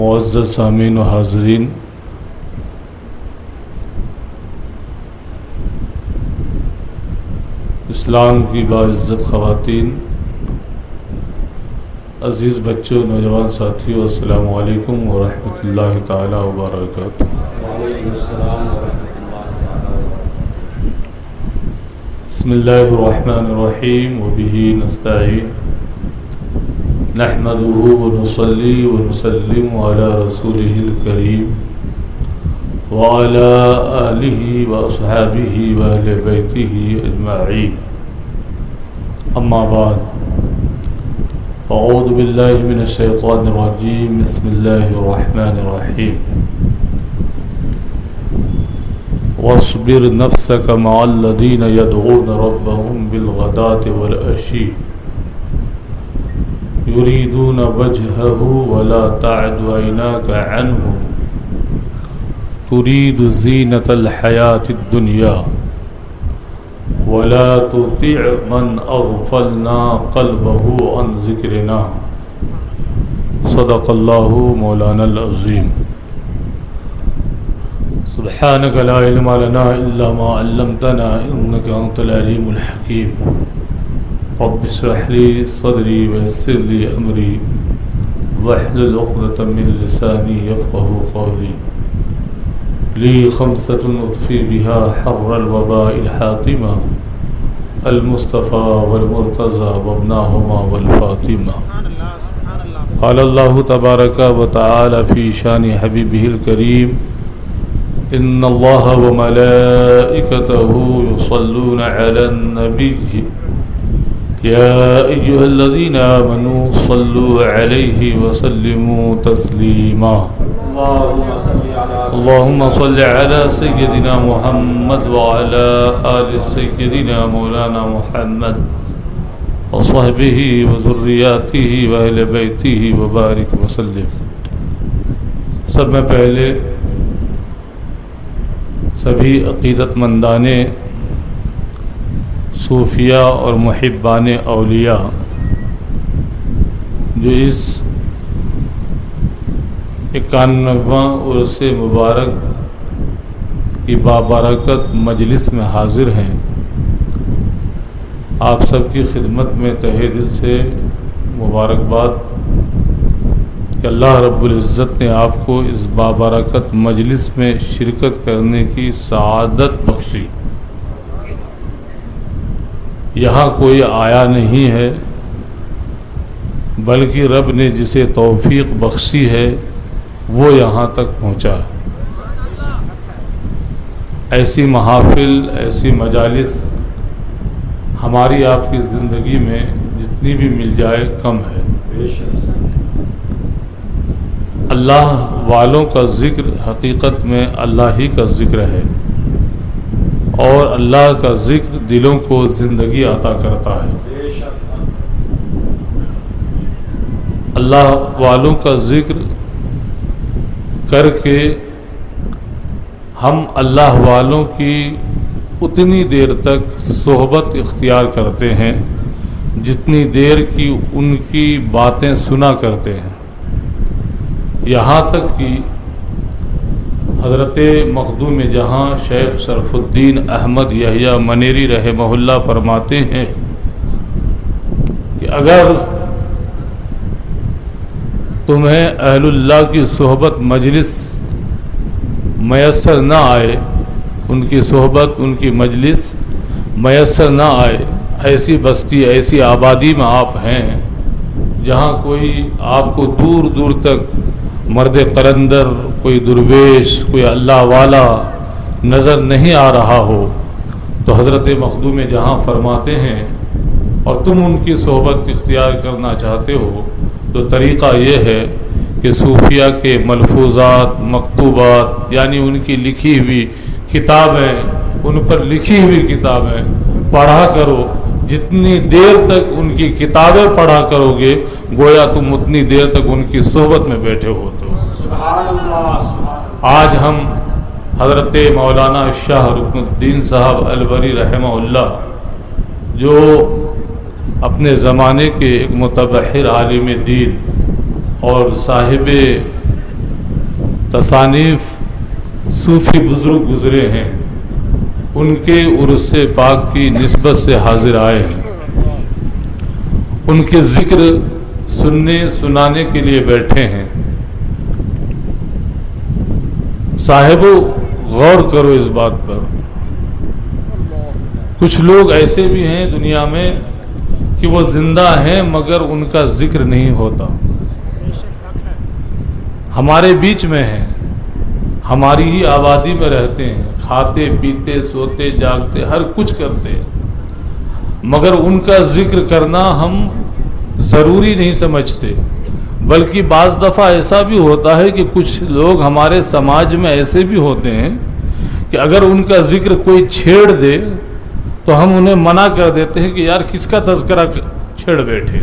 معزز سامعین و حاضرین، اسلام کی باعزت خواتین، عزیز بچوں، نوجوان ساتھیوں، السلام علیکم ورحمۃ اللہ تعالی وبرکاتہ۔ بسم اللہ الرحمن الرحیم وبہ نستعین نحمده ونصلی ونسلم علی رسولہ الکریم وعلى آلہ واصحابہ واہل بیتہ اجمعین، اما بعد، اعوذ باللہ من الشیطان الرجیم، بسم اللہ الرحمن الرحیم۔ واصبر نفسك مع الذين يدعون ربهم بالغداة والعشي يريدون وجهه ولا تعد عيناك عنهم تريد زينة الحياة الدنيا ولا تطع من أغفلنا قلبه عن ذكرنا، صدق الله مولانا العظيم۔ سبحانك لا علم لنا إلا ما علمتنا إنك أنت العليم الحكيم، رب اشرح لي صدري ويسر لي أمري واحلل عقدة من لساني يفقهوا قولي، لي خمسة أطفي بها حر الوباء الحاطمة، المصطفى والمرتضى وابناهما والفاطمة۔ قال الله تبارك وتعالى في شان حبيبه الكريم، إن الله وملائكته يصلون على النبي يا أيها الذين آمنوا صلوا عليه وسلموا تسليما، اللهم صل على سيدنا محمد وعلى آل سيدنا مولانا محمد وصحبه وذرياته وأهل بيته وبارك وسلم۔ سب میں پہلے سبھی عقیدت مندان صوفیہ اور محبان اولیاء جو اس 91واں عرس مبارک کی بابرکت مجلس میں حاضر ہیں، آپ سب کی خدمت میں تہہ دل سے مبارکباد کہ اللہ رب العزت نے آپ کو اس بابرکت مجلس میں شرکت کرنے کی سعادت بخشی۔ یہاں کوئی آیا نہیں ہے، بلکہ رب نے جسے توفیق بخشی ہے وہ یہاں تک پہنچا۔ ایسی محافل، ایسی مجالس ہماری آپ کی زندگی میں جتنی بھی مل جائے کم ہے۔ اللہ والوں کا ذکر حقیقت میں اللہ ہی کا ذکر ہے، اور اللہ کا ذکر دلوں کو زندگی عطا کرتا ہے۔ اللہ والوں کا ذکر کر کے ہم اللہ والوں کی اتنی دیر تک صحبت اختیار کرتے ہیں جتنی دیر کی ان کی باتیں سنا کرتے ہیں، یہاں تک کہ حضرت مخدوم جہاں شیخ شرف الدین احمد یحییٰ منیری رحمہ اللہ فرماتے ہیں کہ اگر تمہیں اہل اللہ کی صحبت مجلس میسر نہ آئے، ان کی صحبت، ان کی مجلس میسر نہ آئے، ایسی بستی، ایسی آبادی میں آپ ہیں جہاں کوئی آپ کو دور دور تک مرد قلندر، کوئی درویش، کوئی اللہ والا نظر نہیں آ رہا ہو، تو حضرت مخدوم جہاں فرماتے ہیں اور تم ان کی صحبت اختیار کرنا چاہتے ہو تو طریقہ یہ ہے کہ صوفیہ کے ملفوظات، مکتوبات، یعنی ان کی لکھی ہوئی کتابیں، ان پر لکھی ہوئی کتابیں پڑھا کرو۔ جتنی دیر تک ان کی کتابیں پڑھا کرو گے گویا تم اتنی دیر تک ان کی صحبت میں بیٹھے ہوتے ہو۔ آج ہم حضرت مولانا شاہ رکن الدین صاحب الوری رحمہ اللہ، جو اپنے زمانے کے ایک متبحر عالم دین اور صاحب تصانیف صوفی بزرگ گزرے ہیں، ان کے عرس پاک کی نسبت سے حاضر آئے ہیں، ان کے ذکر سننے سنانے کے لیے بیٹھے ہیں۔ صاحبو غور کرو اس بات پر، کچھ لوگ ایسے بھی ہیں دنیا میں کہ وہ زندہ ہیں مگر ان کا ذکر نہیں ہوتا، ہمارے بیچ میں ہیں، ہماری ہی آبادی میں رہتے ہیں، کھاتے پیتے سوتے جاگتے ہر کچھ کرتے ہیں، مگر ان کا ذکر کرنا ہم ضروری نہیں سمجھتے۔ بلکہ بعض دفعہ ایسا بھی ہوتا ہے کہ کچھ لوگ ہمارے سماج میں ایسے بھی ہوتے ہیں کہ اگر ان کا ذکر کوئی چھیڑ دے تو ہم انہیں منع کر دیتے ہیں کہ یار کس کا تذکرہ چھیڑ بیٹھے،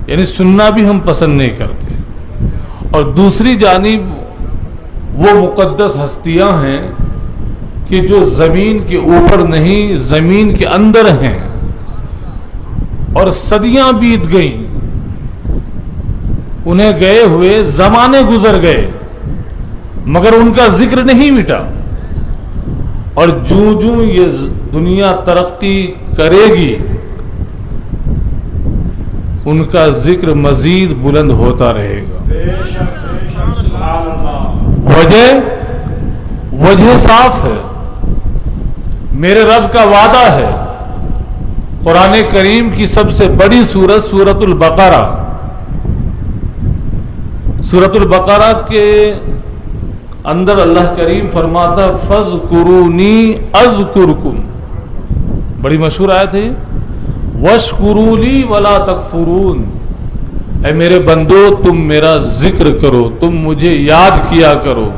یعنی سننا بھی ہم پسند نہیں کرتے۔ اور دوسری جانب وہ مقدس ہستیاں ہیں کہ جو زمین کے اوپر نہیں زمین کے اندر ہیں، اور صدیاں بیت گئیں، انہیں گئے ہوئے زمانے گزر گئے مگر ان کا ذکر نہیں مٹا، اور جوں جوں یہ دنیا ترقی کرے گی ان کا ذکر مزید بلند ہوتا رہے گا۔ وجہ صاف ہے، میرے رب کا وعدہ ہے۔ قرآن کریم کی سب سے بڑی سورت سورۃ البقرہ، سورۃ البقرہ کے اندر اللہ کریم فرماتا فَاذْكُرُونِي أَذْكُرْكُمْ، بڑی مشہور آیت ہے، وَاشْكُرُوا لِي وَلَا تَكْفُرُونَ، اے میرے بندو تم میرا ذکر کرو، تم مجھے یاد کیا کرو،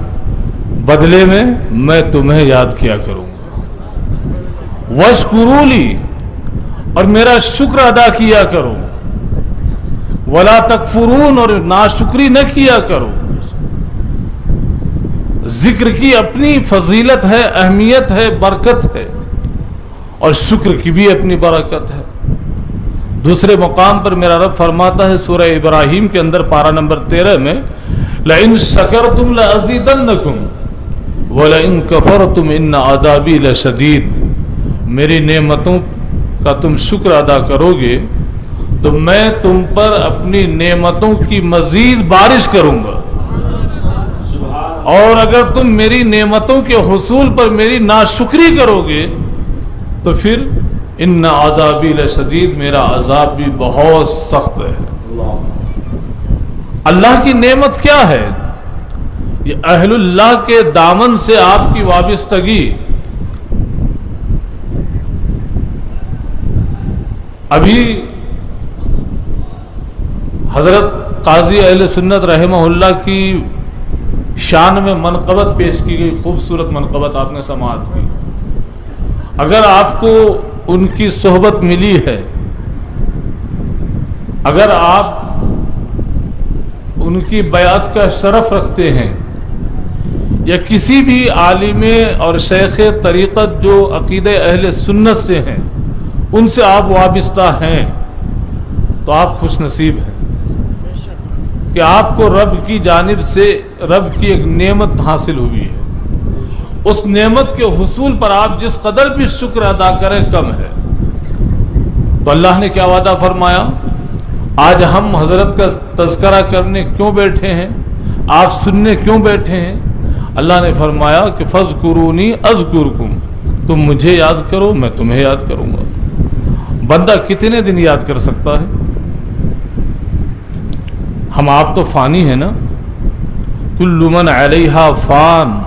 بدلے میں تمہیں یاد کیا کروں گا۔ وَاشْكُرُوا لِي، اور میرا شکر ادا کیا کرو، وَلَا تَكْفُرُونَ، اور ناشکری نہ کیا کرو۔ ذکر کی اپنی فضیلت ہے، اہمیت ہے، برکت ہے، اور شکر کی بھی اپنی برکت ہے۔ دوسرے مقام پر میرا رب فرماتا ہے سورہ ابراہیم کے اندر پارہ نمبر 13 میں لَإِن شَكَرْتُمْ لَأَزِيدَنَّكُمْ وَلَإِن كَفَرْتُمْ إِنَّ عَذَابِي لَشَدِيدٌ، میری نعمتوں کا تم شکر ادا کرو گے تو میں تم پر اپنی نعمتوں کی مزید بارش کروں گا، اور اگر تم میری نعمتوں کے حصول پر میری ناشکری کرو گے تو پھر ان عذابی لشدید، میرا عذاب بھی بہت سخت ہے۔ اللہ کی نعمت کیا ہے؟ یہ اہل اللہ کے دامن سے آپ کی وابستگی۔ ابھی حضرت قاضی اہل سنت رحمہ اللہ کی شان میں منقبت پیش کی گئی، خوبصورت منقبت آپ نے سماعت کی۔ اگر آپ کو ان کی صحبت ملی ہے، اگر آپ ان کی بیعت کا شرف رکھتے ہیں، یا کسی بھی عالم اور شیخ طریقت جو عقیدہ اہل سنت سے ہیں ان سے آپ وابستہ ہیں، تو آپ خوش نصیب ہیں کہ آپ کو رب کی جانب سے رب کی ایک نعمت حاصل ہوئی ہے۔ اس نعمت کے حصول پر آپ جس قدر بھی شکر ادا کریں کم ہے۔ تو اللہ نے کیا وعدہ فرمایا؟ آج ہم حضرت کا تذکرہ کرنے کیوں بیٹھے ہیں، آپ سننے کیوں بیٹھے ہیں؟ اللہ نے فرمایا کہ فَاذْكُرُونِي أَذْكُرْكُمْ، تم مجھے یاد کرو میں تمہیں یاد کروں گا۔ بندہ کتنے دن یاد کر سکتا ہے؟ ہم آپ تو فانی ہیں نا، کل من علیہا فان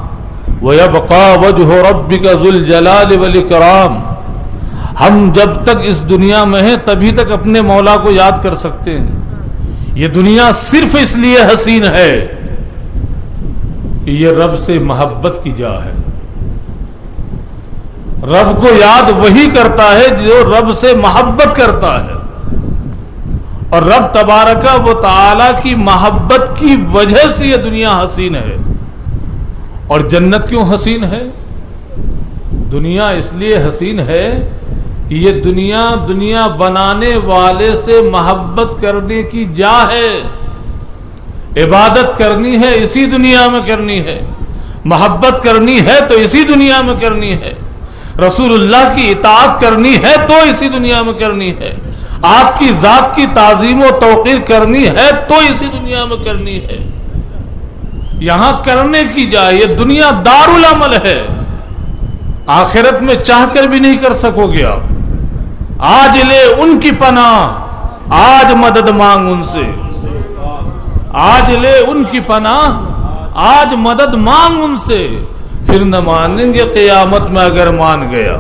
وَيَبْقَى وَجْهُ رَبِّكَ ذُو الْجَلَالِ وَالْإِكْرَامِ، ہم جب تک اس دنیا میں ہیں تبھی تک اپنے مولا کو یاد کر سکتے ہیں۔ یہ دنیا صرف اس لیے حسین ہے کہ یہ رب سے محبت کی جا ہے۔ رب کو یاد وہی کرتا ہے جو رب سے محبت کرتا ہے، اور رب تبارک و تعالی کی محبت کی وجہ سے یہ دنیا حسین ہے۔ اور جنت کیوں حسین ہے؟ دنیا اس لیے حسین ہے کہ یہ دنیا بنانے والے سے محبت کرنے کی جا ہے، عبادت کرنی ہے اسی دنیا میں کرنی ہے، محبت کرنی ہے تو اسی دنیا میں کرنی ہے، رسول اللہ کی اطاعت کرنی ہے تو اسی دنیا میں کرنی ہے، آپ کی ذات کی تعظیم و توقیر کرنی ہے تو اسی دنیا میں کرنی ہے۔ یہاں کرنے کی جائے، یہ دنیا دار العمل ہے، آخرت میں چاہ کر بھی نہیں کر سکو گے آپ۔ آج لے ان کی پناہ، آج مدد مانگ ان سے، آج لے ان کی پناہ، آج مدد مانگ ان سے، پھر نہ مانیں گے قیامت میں اگر مان گیا۔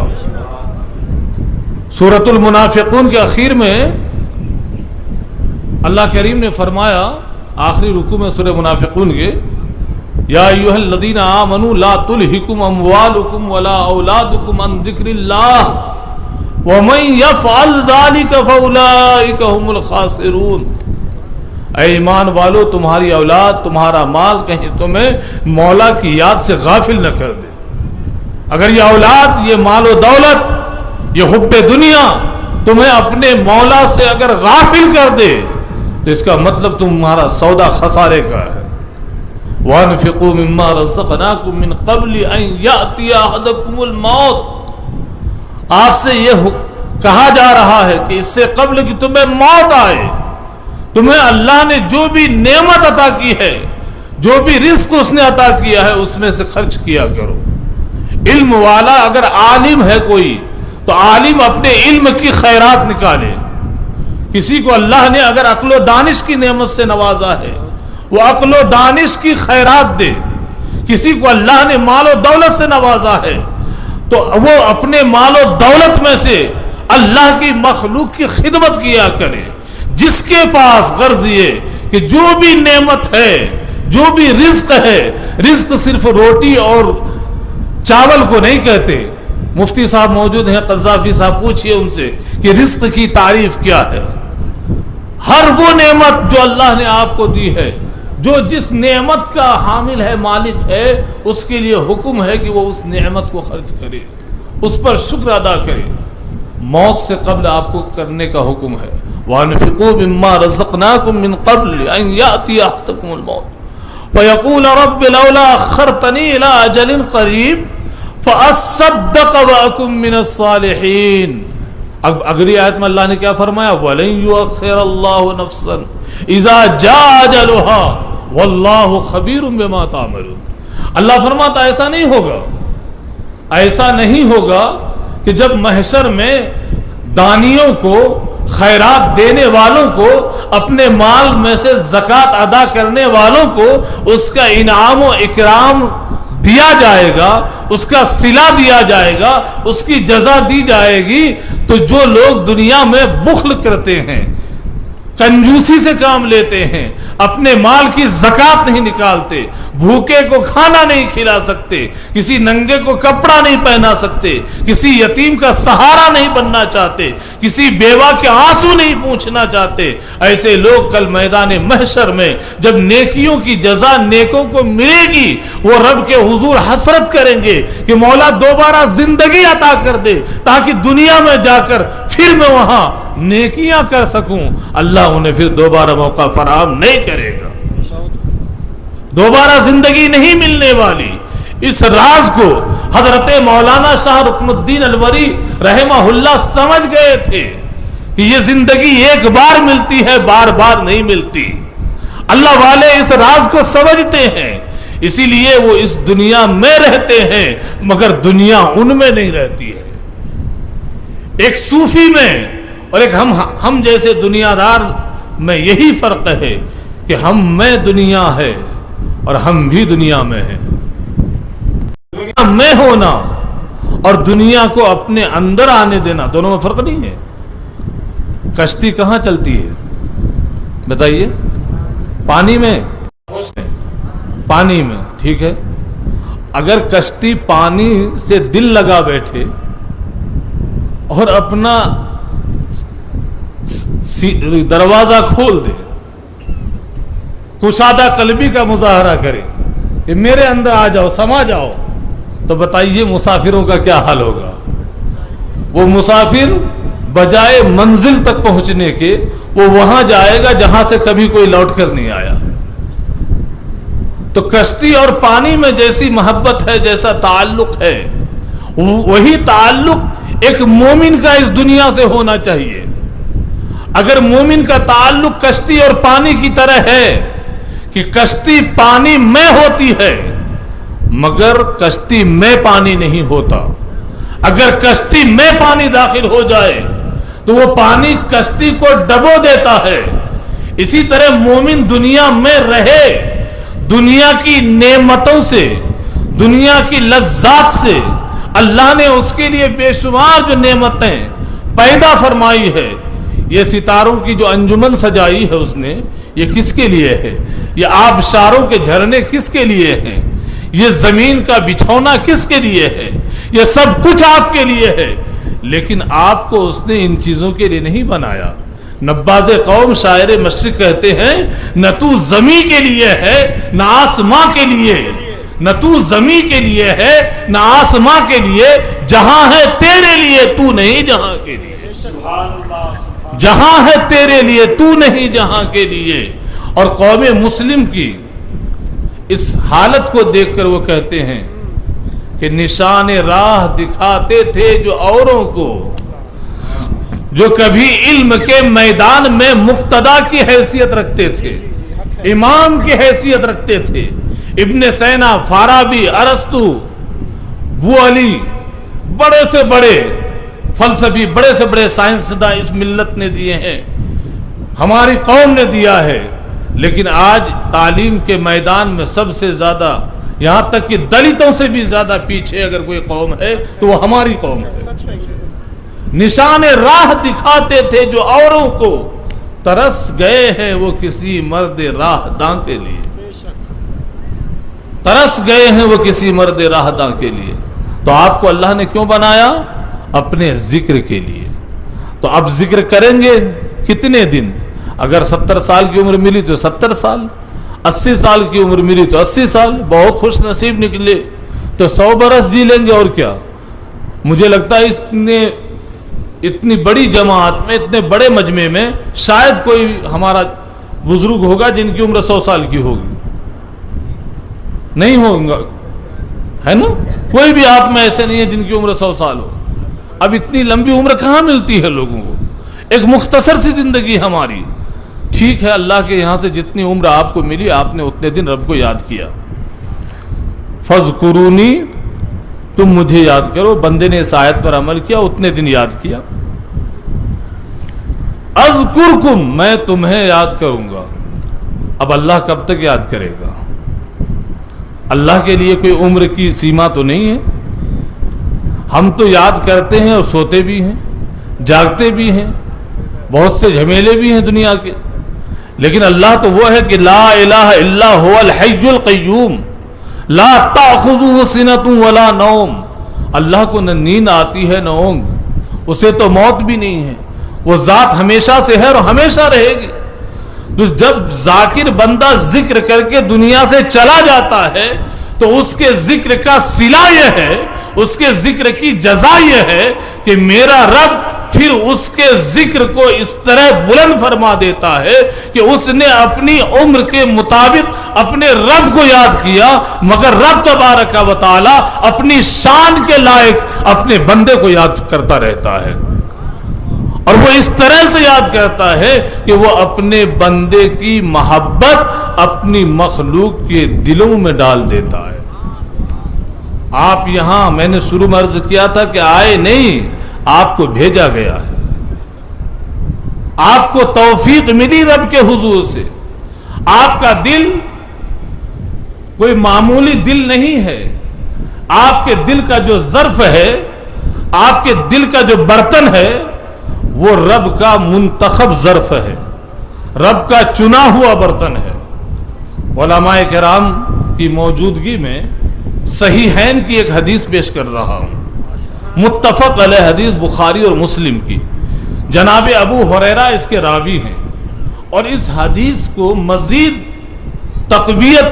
سورۃ المنافقون کے اخیر میں اللہ کریم نے فرمایا، آخری رکوع میں سورہ منافقون کے، یا ایھا الذین آمنوا لا تلہکم اموالکم ولا اولادکم عن ذکر اللہ ومن یفعل ذلک فاولئک هم الخاسرون۔ اے ایمان والو، تمہاری اولاد، تمہارا مال کہیں تمہیں مولا کی یاد سے غافل نہ کر دے۔ اگر یہ اولاد، یہ مال و دولت، یہ حب دنیا تمہیں اپنے مولا سے اگر غافل کر دے تو اس کا مطلب تمہارا سودا خسارے کا ہے۔ وَأَنفِقُوا مِمَّا رَزَقْنَاكُم مِّن قَبْلِ أَن يَأْتِيَ أَحَدَكُمُ الْمَوْتُ، آپ سے یہ کہا جا رہا ہے کہ اس سے قبل کہ تمہیں موت آئے، تمہیں اللہ نے جو بھی نعمت عطا کی ہے، جو بھی رزق اس نے عطا کیا ہے، اس میں سے خرچ کیا کرو۔ علم والا اگر عالم ہے کوئی تو عالم اپنے علم کی خیرات نکالے۔ کسی کو اللہ نے اگر عقل و دانش کی نعمت سے نوازا ہے، وہ عقل و دانش کی خیرات دے۔ کسی کو اللہ نے مال و دولت سے نوازا ہے تو وہ اپنے مال و دولت میں سے اللہ کی مخلوق کی خدمت کیا کرے۔ جس کے پاس غرض یہ کہ جو بھی نعمت ہے، جو بھی رزق ہے، رزق صرف روٹی اور چاول کو نہیں کہتے۔ مفتی صاحب موجود ہیں، قذافی صاحب، پوچھئے ان سے کہ رزق کی تعریف کیا ہے۔ ہر وہ نعمت جو اللہ نے آپ کو دی ہے، جو جس نعمت کا حامل ہے، مالک ہے، اس کے لیے حکم ہے کہ وہ اس نعمت کو خرچ کرے، اس پر شکر ادا کرے۔ موت سے قبل آپ کو کرنے کا حکم ہے، وَأَنفِقُوا مِمَّا رَزَقْنَاكُم مِّن قَبْلِ أَن يَأْتِيَ أَحَدَكُمُ الْمَوْتُ فَيَقُولَ رَبِّ لَوْلَا أَخَّرْتَنِي إِلَىٰ أَجَلٍ قَرِيبٍ فَأَصَّدَّقَ وَأَكُن مِّنَ الصَّالِحِينَ۔ اب اگلی آیت میں اللہ نے کیا فرمایا؟ وَلَن يُؤَخِّرَ اللَّهُ نَفْسًا إِذَا جَاءَ أَجَلُهَا وَاللَّهُ خَبِيرٌ بِمَا تَعْمَلُونَ۔ اللہ فرماتا ایسا نہیں ہوگا، ایسا نہیں ہوگا کہ جب محشر میں دانیوں کو، خیرات دینے والوں کو، اپنے مال میں سے زکوٰۃ ادا کرنے والوں کو اس کا انعام و اکرام دیا جائے گا، اس کا صلہ دیا جائے گا، اس کی جزا دی جائے گی، تو جو لوگ دنیا میں بخل کرتے ہیں، کنجوسی سے کام لیتے ہیں، اپنے مال کی زکوٰۃ نہیں نکالتے، بھوکے کو کھانا نہیں کھلا سکتے، کسی ننگے کو کپڑا نہیں پہنا سکتے، کسی یتیم کا سہارا نہیں بننا چاہتے، کسی بیوہ کے آنسو نہیں پوچھنا چاہتے، ایسے لوگ کل میدان محشر میں جب نیکیوں کی جزا نیکوں کو ملے گی، وہ رب کے حضور حسرت کریں گے کہ مولا دوبارہ زندگی عطا کر دے تاکہ دنیا میں جا کر پھر میں وہاں نیکیاں کر سکوں۔ اللہ انہیں پھر دوبارہ موقع فراہم نہیں کرے گا، دوبارہ زندگی نہیں ملنے والی۔ اس راز کو حضرت مولانا شاہ رکن الدین الوری رحمہ اللہ سمجھ گئے تھے کہ یہ زندگی ایک بار ملتی ہے، بار بار نہیں ملتی۔ اللہ والے اس راز کو سمجھتے ہیں، اسی لیے وہ اس دنیا میں رہتے ہیں مگر دنیا ان میں نہیں رہتی ہے۔ ایک صوفی میں اور ایک ہم جیسے دنیا دار میں یہی فرق ہے کہ ہم میں دنیا ہے اور ہم بھی دنیا میں ہیں۔ دنیا میں ہونا اور دنیا کو اپنے اندر آنے دینا، دونوں میں فرق نہیں ہے۔ کشتی کہاں چلتی ہے بتائیے؟ پانی میں، پانی میں، ٹھیک ہے۔ اگر کشتی پانی سے دل لگا بیٹھے اور اپنا دروازہ کھول دے، کشادہ قلبی کا مظاہرہ کرے کہ میرے اندر آ جاؤ، سما جاؤ، تو بتائیے مسافروں کا کیا حال ہوگا؟ وہ مسافر بجائے منزل تک پہنچنے کے وہ وہاں جائے گا جہاں سے کبھی کوئی لوٹ کر نہیں آیا۔ تو کشتی اور پانی میں جیسی محبت ہے، جیسا تعلق ہے، وہی تعلق ایک مومن کا اس دنیا سے ہونا چاہیے۔ اگر مومن کا تعلق کشتی اور پانی کی طرح ہے کہ کشتی پانی میں ہوتی ہے مگر کشتی میں پانی نہیں ہوتا، اگر کشتی میں پانی داخل ہو جائے تو وہ پانی کشتی کو ڈبو دیتا ہے۔ اسی طرح مومن دنیا میں رہے، دنیا کی نعمتوں سے، دنیا کی لذات سے، اللہ نے اس کے لیے بے شمار جو نعمتیں پیدا فرمائی ہے، یہ ستاروں کی جو انجمن سجائی ہے اس نے، یہ کس کے لیے ہے؟ یہ آبشاروں کے جھرنے کس کے لیے ہیں؟ یہ زمین کا بچھونا کس کے لیے ہے؟ یہ سب کچھ آپ کے لیے ہے، لیکن آپ کو اس نے ان چیزوں کے لیے نہیں بنایا۔ نباز قوم شاعر مشرق کہتے ہیں نہ تو زمین کے لیے ہے نہ آسماں کے لیے، نہ تو زمین کے لیے ہے نہ آسماں کے لیے، جہاں ہے تیرے لیے تو نہیں جہاں کے لیے، جہاں ہے تیرے لیے تو نہیں جہاں کے لیے۔ اور قوم مسلم کی اس حالت کو دیکھ کر وہ کہتے ہیں کہ نشان راہ دکھاتے تھے جو اوروں کو، جو کبھی علم کے میدان میں مقتدا کی حیثیت رکھتے تھے، امام کی حیثیت رکھتے تھے۔ ابن سینا، فارابی، ارسطو، بو علی، بڑے سے بڑے فلسفی، بڑے سے بڑے سائنسداں اس ملت نے دیے ہیں، ہماری قوم نے دیا ہے، لیکن آج تعلیم کے میدان میں سب سے زیادہ، یہاں تک کہ دلتوں سے بھی زیادہ پیچھے اگر کوئی قوم ہے تو وہ ہماری قوم ہے۔ نشان راہ دکھاتے تھے جو اوروں کو، ترس گئے ہیں وہ کسی مرد راہ داں کے لیے، ترس گئے ہیں وہ کسی مرد راہ داں کے لیے۔ تو آپ کو اللہ نے کیوں بنایا؟ اپنے ذکر کے لیے۔ تو اب ذکر کریں گے کتنے دن؟ اگر 70 سال کی عمر ملی تو 70 سال، 80 سال کی عمر ملی تو 80 سال، بہت خوش نصیب نکلے تو 100 برس جی لیں گے، اور کیا۔ مجھے لگتا ہے اتنی بڑی جماعت میں، اتنے بڑے مجمع میں شاید کوئی ہمارا بزرگ ہوگا جن کی عمر 100 سال کی ہوگی، نہیں ہوگا، ہے نا؟ کوئی بھی آپ میں ایسے نہیں ہے جن کی عمر 100 سال ہو۔ اب اتنی لمبی عمر کہاں ملتی ہے لوگوں کو؟ ایک مختصر سی زندگی ہماری۔ ٹھیک ہے، اللہ کے یہاں سے جتنی عمر آپ کو ملی، آپ نے اتنے دن رب کو یاد کیا۔ فَاذْكُرُونِي، تم مجھے یاد کرو۔ بندے نے اس آیت پر عمل کیا، اتنے دن یاد کیا۔ اذکرکم، میں تمہیں یاد کروں گا۔ اب اللہ کب تک یاد کرے گا؟ اللہ کے لیے کوئی عمر کی سیما تو نہیں ہے۔ ہم تو یاد کرتے ہیں اور سوتے بھی ہیں، جاگتے بھی ہیں، بہت سے جھمیلے بھی ہیں دنیا کے، لیکن اللہ تو وہ ہے کہ لا الہ الا هو الحی القیوم لا تأخذہ سنۃ ولا نوم۔ اللہ کو نہ نیند آتی ہے نہ اونگ، اسے تو موت بھی نہیں ہے، وہ ذات ہمیشہ سے ہے اور ہمیشہ رہے گی۔ تو جب ذاکر بندہ ذکر کر کے دنیا سے چلا جاتا ہے تو اس کے ذکر کا صلہ یہ ہے، اس کے ذکر کی جزا یہ ہے کہ میرا رب پھر اس کے ذکر کو اس طرح بلند فرما دیتا ہے کہ اس نے اپنی عمر کے مطابق اپنے رب کو یاد کیا، مگر رب تبارک و تعالی اپنی شان کے لائق اپنے بندے کو یاد کرتا رہتا ہے، اور وہ اس طرح سے یاد کرتا ہے کہ وہ اپنے بندے کی محبت اپنی مخلوق کے دلوں میں ڈال دیتا ہے۔ آپ یہاں، میں نے شروع میں عرض کیا تھا کہ آئے نہیں، آپ کو بھیجا گیا ہے۔ آپ کو توفیق ملی رب کے حضور سے۔ آپ کا دل کوئی معمولی دل نہیں ہے، آپ کے دل کا جو ظرف ہے، آپ کے دل کا جو برتن ہے، وہ رب کا منتخب ظرف ہے، رب کا چنا ہوا برتن ہے۔ علماء کرام کی موجودگی میں صحیحین کی ایک حدیث پیش کر رہا ہوں، متفق علیہ حدیث بخاری اور مسلم کی۔ جناب ابو ہریرہ اس کے راوی ہیں، اور اس حدیث کو مزید تقویت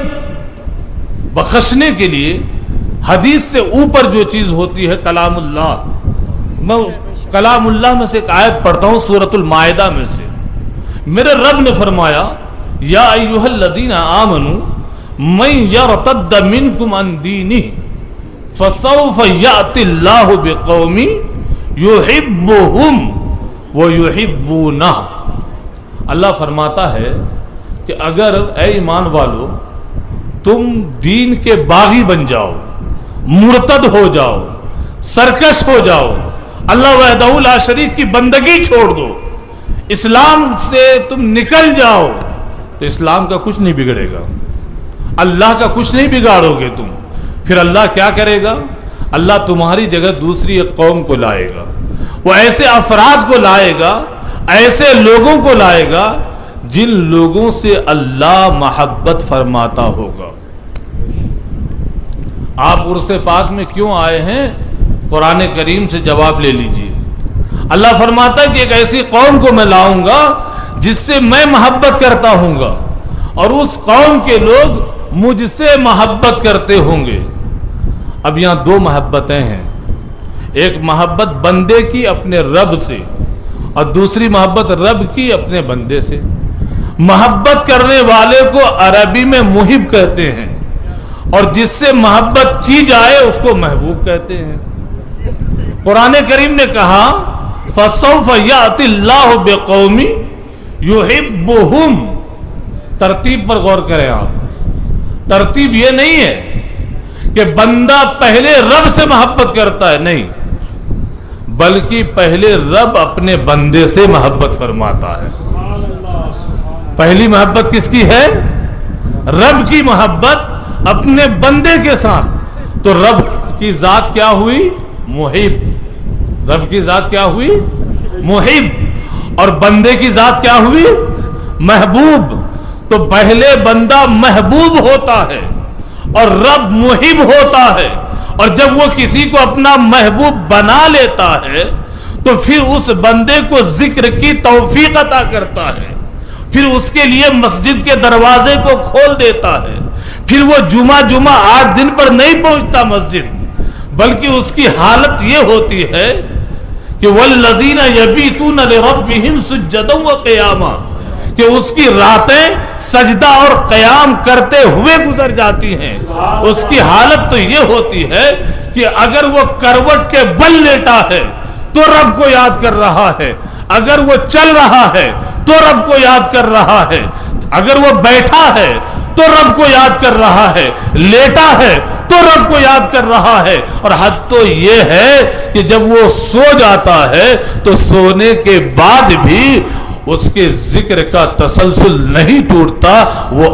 بخشنے کے لیے حدیث سے اوپر جو چیز ہوتی ہے کلام اللہ، میں کلام اللہ میں سے ایک آیت پڑھتا ہوں سورۃ المائدہ میں سے۔ میرے رب نے فرمایا یا ایھا الذین آمنوا من یرتد منکم عن دینہ فسوف یأتی اللہ بقوم یحبہم ویحبونہ. اللہ فرماتا ہے کہ اگر اے ایمان والو تم دین کے باغی بن جاؤ، مرتد ہو جاؤ، سرکش ہو جاؤ، اللہ وحدہ لا شریک کی بندگی چھوڑ دو، اسلام سے تم نکل جاؤ، تو اسلام کا کچھ نہیں بگڑے گا، اللہ کا کچھ نہیں بگاڑو گے تم. پھر اللہ کیا کرے گا؟ اللہ تمہاری جگہ دوسری ایک قوم کو لائے گا، وہ ایسے افراد کو لائے گا، ایسے لوگوں کو لائے گا جن لوگوں سے اللہ محبت فرماتا ہوگا. آپ عرس پاک میں کیوں آئے ہیں؟ قرآن کریم سے جواب لے لیجئے. اللہ فرماتا ہے کہ ایک ایسی قوم کو میں لاؤں گا جس سے میں محبت کرتا ہوں گا، اور اس قوم کے لوگ مجھ سے محبت کرتے ہوں گے. اب یہاں دو محبتیں ہیں، ایک محبت بندے کی اپنے رب سے، اور دوسری محبت رب کی اپنے بندے سے. محبت کرنے والے کو عربی میں محب کہتے ہیں، اور جس سے محبت کی جائے اس کو محبوب کہتے ہیں. قرآن کریم نے کہا فَسَوْفَ يَأْتِ اللَّهُ بِقَوْمٍ يُحِبُّهُمْ. ترتیب پر غور کریں آپ. ترتیب یہ نہیں ہے کہ بندہ پہلے رب سے محبت کرتا ہے، نہیں، بلکہ پہلے رب اپنے بندے سے محبت فرماتا ہے. پہلی محبت کس کی ہے؟ رب کی محبت اپنے بندے کے ساتھ. تو رب کی ذات کیا ہوئی؟ محب. رب کی ذات کیا ہوئی؟ محب. اور بندے کی ذات کیا ہوئی؟ محبوب. تو پہلے بندہ محبوب ہوتا ہے اور رب محب ہوتا ہے، اور جب وہ کسی کو اپنا محبوب بنا لیتا ہے تو پھر اس بندے کو ذکر کی توفیق عطا کرتا ہے، پھر اس کے لیے مسجد کے دروازے کو کھول دیتا ہے. پھر وہ جمعہ 8 دن پر نہیں پہنچتا مسجد، بلکہ اس کی حالت یہ ہوتی ہے کہ وَالَّذِينَ يَبِيتُونَ لِرَبِّهِمْ سُجَّدًا وَقِيَامًا، کہ اس کی راتیں سجدہ اور قیام کرتے ہوئے گزر جاتی ہیں. اس کی حالت تو یہ ہوتی ہے کہ اگر وہ کروٹ کے بل لیٹا ہے تو رب کو یاد کر رہا ہے، اگر وہ چل رہا ہے تو رب کو یاد کر رہا ہے، اگر وہ بیٹھا ہے تو رب کو یاد کر رہا ہے، لیٹا ہے تو رب کو یاد کر رہا ہے. اور حد تو یہ ہے کہ جب وہ سو جاتا ہے تو سونے کے بعد بھی اس کے ذکر کا تسلسل نہیں ٹوٹتا. وہ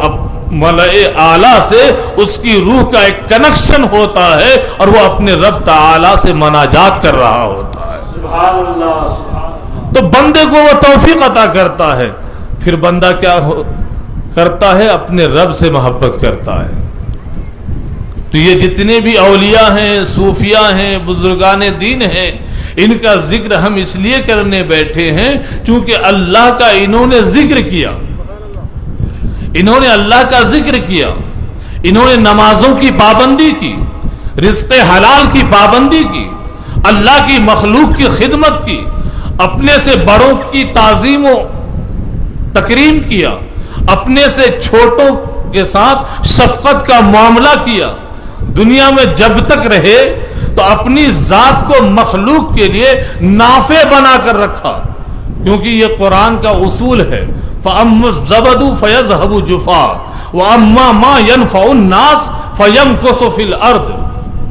ملائے اعلیٰ سے اس کی روح کا ایک کنیکشن ہوتا ہے اور وہ اپنے رب تعالیٰ سے مناجات کر رہا ہوتا ہے. سبحان اللہ. تو بندے کو وہ توفیق عطا کرتا ہے. پھر بندہ کیا کرتا ہے؟ اپنے رب سے محبت کرتا ہے. تو یہ جتنے بھی اولیاء ہیں، صوفیاء ہیں، بزرگان دین ہیں، ان کا ذکر ہم اس لیے کرنے بیٹھے ہیں چونکہ اللہ کا انہوں نے ذکر کیا، انہوں نے اللہ کا ذکر کیا، انہوں نے نمازوں کی پابندی کی، رزق حلال کی پابندی کی، اللہ کی مخلوق کی خدمت کی، اپنے سے بڑوں کی تعظیم و تکریم کیا، اپنے سے چھوٹوں کے ساتھ شفقت کا معاملہ کیا. دنیا میں جب تک رہے تو اپنی ذات کو مخلوق کے لیے نافع بنا کر رکھا، کیونکہ یہ قرآن کا اصول ہے. فَأَمَّا الزَّبَدُ فَيَذْهَبُ جُفَاءً وَأَمَّا مَا يَنْفَعُ النَّاسَ فَيَمْكُثُ فِي الْأَرْضِ.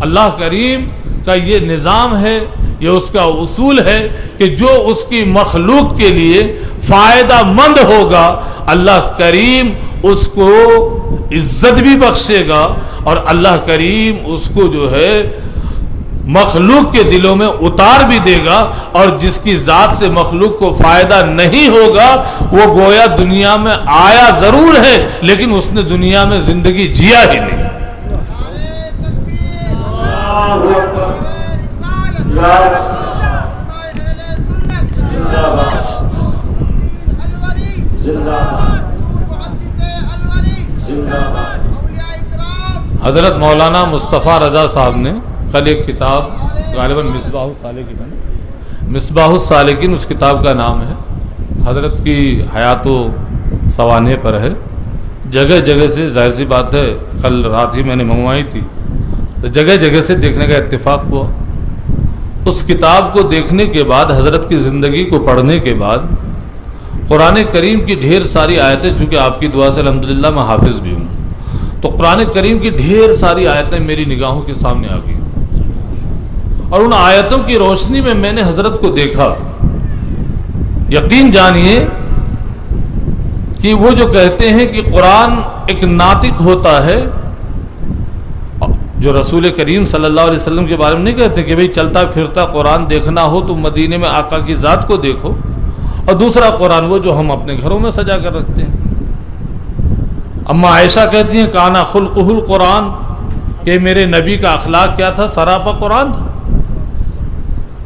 اللہ کریم کا یہ نظام ہے، یہ اس کا اصول ہے کہ جو اس کی مخلوق کے لیے فائدہ مند ہوگا اللہ کریم اس کو عزت بھی بخشے گا، اور اللہ کریم اس کو جو ہے مخلوق کے دلوں میں اتار بھی دے گا. اور جس کی ذات سے مخلوق کو فائدہ نہیں ہوگا وہ گویا دنیا میں آیا ضرور ہے لیکن اس نے دنیا میں زندگی جیا ہی نہیں. حضرت مولانا مصطفیٰ رضا صاحب نے کل ایک کتاب غالباً مصباح السالکین اس کتاب کا نام ہے، حضرت کی حیات و سوانح پر ہے. جگہ جگہ سے، ظاہر سی بات ہے کل رات ہی میں نے منگوائی تھی، تو جگہ جگہ سے دیکھنے کا اتفاق ہوا۔ اس کتاب کو دیکھنے کے بعد، حضرت کی زندگی کو پڑھنے کے بعد، قرآن کریم کی ڈھیر ساری آیتیں، چونکہ آپ کی دعا سے الحمدللہ میں حافظ بھی ہوں، تو قرآن کریم کی ڈھیر ساری آیتیں میری نگاہوں کے سامنے آ گئی، اور ان آیتوں کی روشنی میں میں نے حضرت کو دیکھا۔ یقین جانیے کہ وہ جو کہتے ہیں کہ قرآن ایک ناطق ہوتا ہے، جو رسول کریم صلی اللہ علیہ وسلم کے بارے میں نہیں کہتے کہ بھئی چلتا پھرتا قرآن دیکھنا ہو تو مدینے میں آقا کی ذات کو دیکھو، اور دوسرا قرآن وہ جو ہم اپنے گھروں میں سجا کر رکھتے ہیں۔ اما عائشہ کہتی ہیں کانا خلقہ القرآن، کہ میرے نبی کا اخلاق کیا تھا؟ سراپا قرآن تھا۔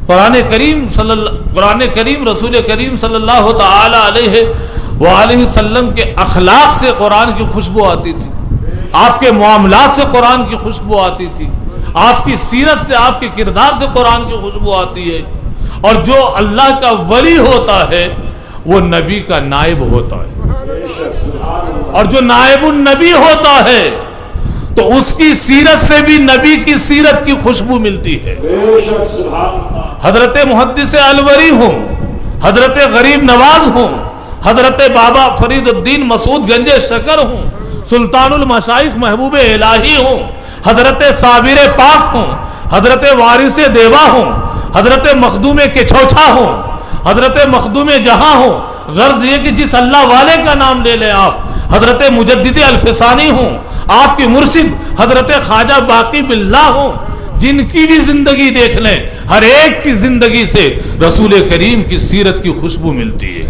قرآن کریم رسول کریم صلی اللہ تعالی علیہ وآلہ وسلم کے اخلاق سے قرآن کی خوشبو آتی تھی، آپ کے معاملات سے قرآن کی خوشبو آتی تھی، آپ کی سیرت سے، آپ کے کردار سے قرآن کی خوشبو آتی ہے۔ اور جو اللہ کا ولی ہوتا ہے وہ نبی کا نائب ہوتا ہے، اور جو نائب النبی ہوتا ہے تو اس کی سیرت سے بھی نبی کی سیرت کی خوشبو ملتی ہے۔ حضرت محدث الوری ہوں، حضرت غریب نواز ہوں، حضرت بابا فرید الدین مسعود گنج شکر ہوں، سلطان المشائخ محبوب الہی ہوں، حضرت صابر پاک ہوں، حضرت وارث دیوا ہوں، حضرت مخدوم کچھوچھا ہوں، حضرت مخدوم جہاں ہوں، غرض یہ کہ جس اللہ والے کا نام لے لیں آپ، حضرت مجدد الفسانی ہوں، آپ کی مرشد حضرت خواجہ باقی باللہ ہوں، جن کی بھی زندگی دیکھ لیں، ہر ایک کی زندگی سے رسول کریم کی سیرت کی خوشبو ملتی ہے۔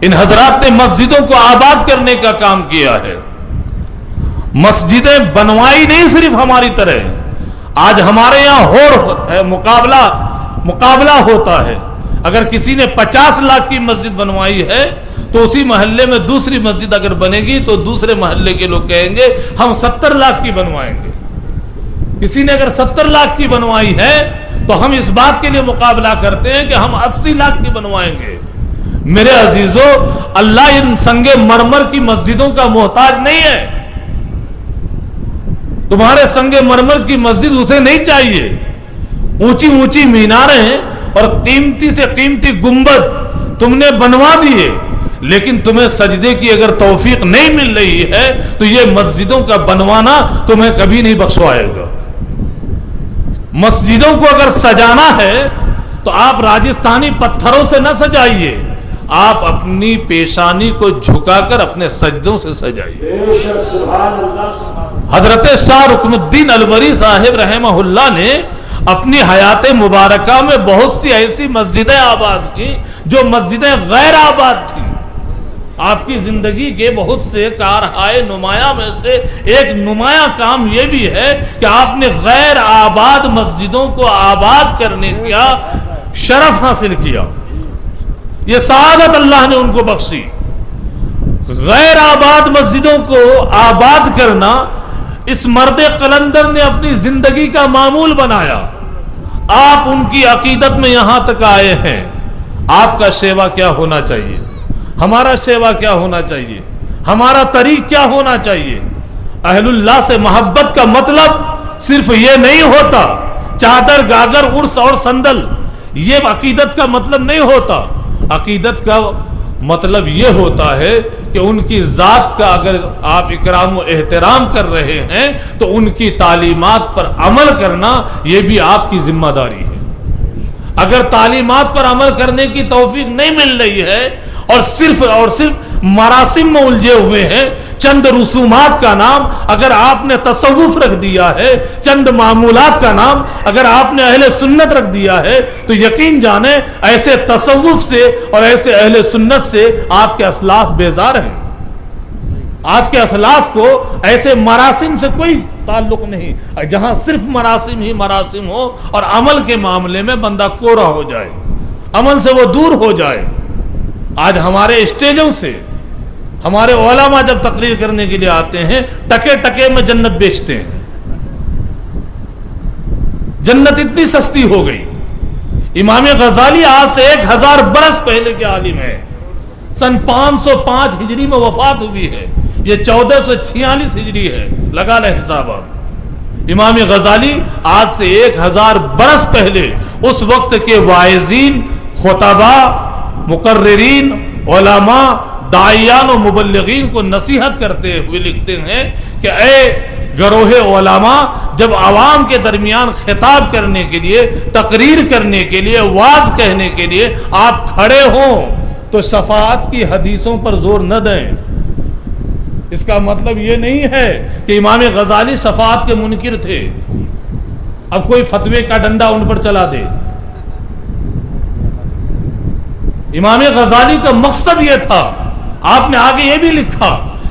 ان حضرات نے مسجدوں کو آباد کرنے کا کام کیا ہے، مسجدیں بنوائی نہیں صرف ہماری طرح، آج ہمارے یہاں ہوڑ ہے، مقابلہ ہوتا ہے۔ اگر کسی نے 50 لاکھ کی مسجد بنوائی ہے تو اسی محلے میں دوسری مسجد اگر بنے گی تو دوسرے محلے کے لوگ کہیں گے ہم 70 لاکھ کی بنوائیں گے۔ کسی نے اگر 70 لاکھ کی بنوائی ہے تو ہم اس بات کے لیے مقابلہ کرتے ہیں کہ ہم 80 لاکھ کی بنوائیں گے۔ میرے عزیزو، اللہ ان سنگ مرمر کی مسجدوں کا محتاج نہیں ہے۔ تمہارے سنگ مرمر کی مسجد اسے نہیں چاہیے۔ اونچی اونچی میناریں اور قیمتی سے قیمتی گنبد تم نے بنوا دیے، لیکن تمہیں سجدے کی اگر توفیق نہیں مل رہی ہے تو یہ مسجدوں کا بنوانا تمہیں کبھی نہیں بخشوائے گا۔ مسجدوں کو اگر سجانا ہے تو آپ راجستھانی پتھروں سے نہ سجائیے، آپ اپنی پیشانی کو جھکا کر اپنے سجدوں سے سجائیے۔ حضرت شاہ رکن الدین الوری صاحب رحمہ اللہ نے اپنی حیات مبارکہ میں بہت سی ایسی مسجدیں آباد کی جو مسجدیں غیر آباد تھیں۔ آپ کی زندگی کے بہت سے کارہائے نمایاں میں سے ایک نمایاں کام یہ بھی ہے کہ آپ نے غیر آباد مسجدوں کو آباد کرنے کا شرف حاصل کیا۔ یہ سعادت اللہ نے ان کو بخشی۔ غیر آباد مسجدوں کو آباد کرنا اس مرد قلندر نے اپنی زندگی کا معمول بنایا۔ آپ ان کی عقیدت میں یہاں تک آئے ہیں۔ آپ کا شیوا کیا ہونا چاہیے؟ ہمارا شیوا کیا ہونا چاہیے؟ ہمارا طریق کیا ہونا چاہیے؟ اہل اللہ سے محبت کا مطلب صرف یہ نہیں ہوتا چادر گاگر عرس اور سندل، یہ عقیدت کا مطلب نہیں ہوتا۔ عقیدت کا مطلب یہ ہوتا ہے کہ ان کی ذات کا اگر آپ اکرام و احترام کر رہے ہیں تو ان کی تعلیمات پر عمل کرنا یہ بھی آپ کی ذمہ داری ہے۔ اگر تعلیمات پر عمل کرنے کی توفیق نہیں مل رہی ہے اور صرف مراسم میں الجھے ہوئے ہیں، چند رسومات کا نام اگر آپ نے تصوف رکھ دیا ہے، چند معمولات کا نام اگر آپ نے اہل سنت رکھ دیا ہے، تو یقین جانیں ایسے تصوف سے اور ایسے اہل سنت سے آپ کے اسلاف بیزار ہیں۔ آپ کے اسلاف کو ایسے مراسم سے کوئی تعلق نہیں جہاں صرف مراسم ہی مراسم ہو اور عمل کے معاملے میں بندہ کوڑا ہو جائے، عمل سے وہ دور ہو جائے۔ آج ہمارے اسٹیجوں سے ہمارے علماء جب تقریر کرنے کے لیے آتے ہیں ٹکے ٹکے میں جنت بیچتے ہیں۔ جنت اتنی سستی ہو گئی۔ امام غزالی آج سے 1000 برس پہلے کے عالم ہے، سن 505 ہجری میں وفات ہوئی ہے، یہ 1446 ہجری ہے، لگا لیں حساب آپ۔ امام غزالی آج سے 1000 برس پہلے اس وقت کے واعظین، خطبا، مقررین، علماء، داعیان و مبلغین کو نصیحت کرتے ہوئے لکھتے ہیں کہ اے گروہ علماء، جب عوام کے درمیان خطاب کرنے کے لیے، تقریر کرنے کے لیے، واعظ کہنے کے لیے آپ کھڑے ہوں تو شفاعت کی حدیثوں پر زور نہ دیں۔ اس کا مطلب یہ نہیں ہے کہ امام غزالی شفاعت کے منکر تھے، اب کوئی فتوے کا ڈنڈا ان پر چلا دے۔ امام غزالی کا مقصد یہ تھا، آپ نے آگے یہ بھی لکھا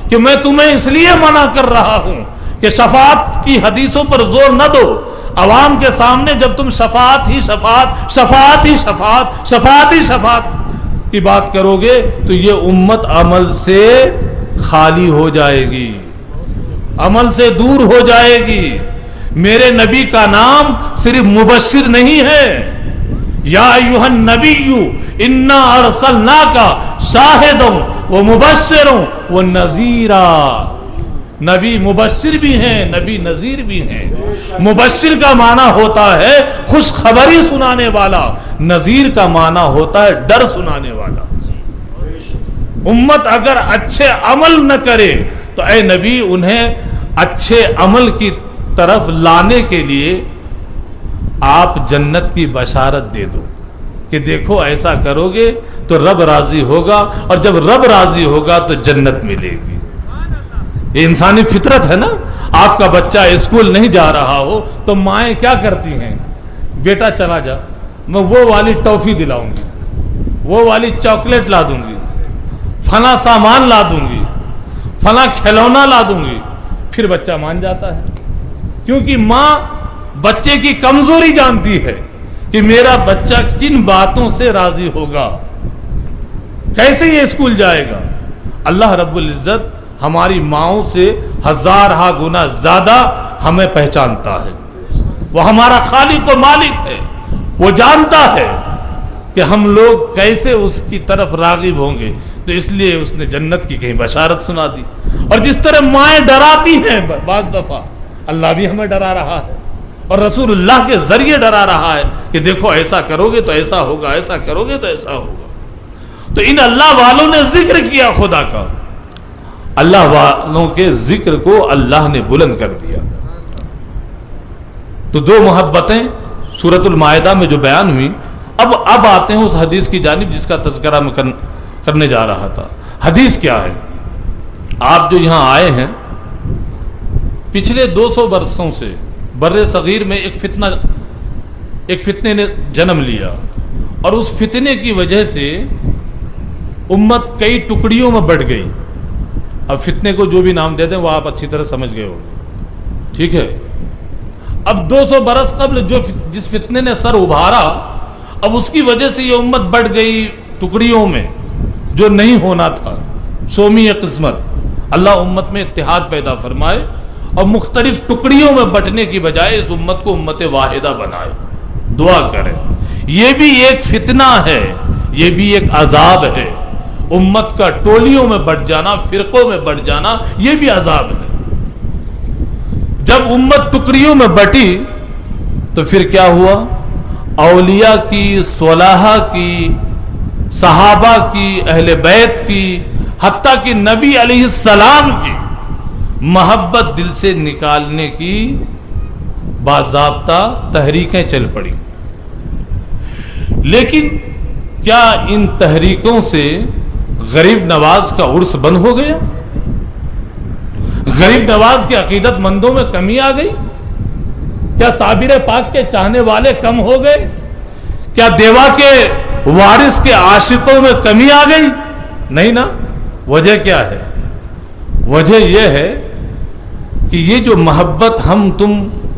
کہ میں تمہیں اس لیے منع کر رہا ہوں کہ شفاعت کی حدیثوں پر زور نہ دو، عوام کے سامنے جب تم شفاعت ہی شفاعت، شفاعت ہی شفاعت، شفاعت ہی شفاعت کی بات کرو گے تو یہ امت عمل سے خالی ہو جائے گی، عمل سے دور ہو جائے گی۔ میرے نبی کا نام صرف مبشر نہیں ہے، یا ایھا النبی انا ارسلناک شاہدا ومبشرا ونذیرا۔ نبی مبشر بھی ہیں، نبی نذیر بھی ہیں۔ مبشر کا معنی ہوتا ہے خوشخبری سنانے والا، نذیر کا معنی ہوتا ہے ڈر سنانے والا۔ امت اگر اچھے عمل نہ کرے تو اے نبی انہیں اچھے عمل کی طرف لانے کے لیے آپ جنت کی بشارت دے دو کہ دیکھو ایسا کرو گے تو رب راضی ہوگا، اور جب رب راضی ہوگا تو جنت ملے گی۔ یہ انسانی فطرت ہے نا۔ آپ کا بچہ اسکول نہیں جا رہا ہو تو مائیں کیا کرتی ہیں؟ بیٹا چلا جا، میں وہ والی ٹافی دلاؤں گی، وہ والی چاکلیٹ لا دوں گی، فلاں سامان لا دوں گی، فلاں کھلونا لا دوں گی، پھر بچہ مان جاتا ہے، کیونکہ ماں بچے کی کمزوری جانتی ہے کہ میرا بچہ کن باتوں سے راضی ہوگا، کیسے یہ اسکول جائے گا۔ اللہ رب العزت ہماری ماؤں سے 1000 گنا زیادہ ہمیں پہچانتا ہے، وہ ہمارا خالق و مالک ہے، وہ جانتا ہے کہ ہم لوگ کیسے اس کی طرف راغب ہوں گے، تو اس لیے اس نے جنت کی کہیں بشارت سنا دی۔ اور جس طرح مائیں ڈراتی ہیں بعض دفعہ، اللہ بھی ہمیں ڈرا رہا ہے اور رسول اللہ کے ذریعے ڈرا رہا ہے کہ دیکھو ایسا کرو گے تو ایسا ہوگا، ایسا کرو گے تو ایسا ہوگا۔ تو ان اللہ والوں نے ذکر کیا خدا کا، اللہ والوں کے ذکر کو اللہ نے بلند کر دیا۔ تو 2 محبتیں سورۃ المائدہ میں جو بیان ہوئی، اب آتے ہیں اس حدیث کی جانب جس کا تذکرہ میں کرنے جا رہا تھا۔ حدیث کیا ہے؟ آپ جو یہاں آئے ہیں، پچھلے 200 برسوں سے بر صغیر میں ایک فتنے نے جنم لیا، اور اس فتنے کی وجہ سے امت کئی ٹکڑیوں میں بٹ گئی۔ اب فتنے کو جو بھی نام دیتے ہیں وہ آپ اچھی طرح سمجھ گئے ہوں، ٹھیک ہے۔ اب 200 برس قبل جس فتنے نے سر ابھارا، اب اس کی وجہ سے یہ امت بٹ گئی ٹکڑیوں میں، جو نہیں ہونا تھا، شومی قسمت۔ اللہ امت میں اتحاد پیدا فرمائے اور مختلف ٹکڑیوں میں بٹنے کی بجائے اس امت کو امت واحدہ بنائے، دعا کریں۔ یہ بھی ایک فتنہ ہے، یہ بھی ایک عذاب ہے، امت کا ٹولیوں میں بٹ جانا، فرقوں میں بٹ جانا، یہ بھی عذاب ہے۔ جب امت ٹکڑیوں میں بٹی تو پھر کیا ہوا؟ اولیاء کی، صلحاء کی، صحابہ کی، اہل بیت کی، حتیٰ کہ نبی علیہ السلام کی محبت دل سے نکالنے کی باضابطہ تحریکیں چل پڑی۔ لیکن کیا ان تحریکوں سے غریب نواز کا عرس بند ہو گیا؟ غریب نواز کے عقیدت مندوں میں کمی آ گئی؟ کیا صابر پاک کے چاہنے والے کم ہو گئے؟ کیا دیوا کے وارث کے عاشقوں میں کمی آ گئی؟ نہیں نا۔ وجہ کیا ہے؟ وجہ یہ ہے کہ یہ جو محبت ہم تم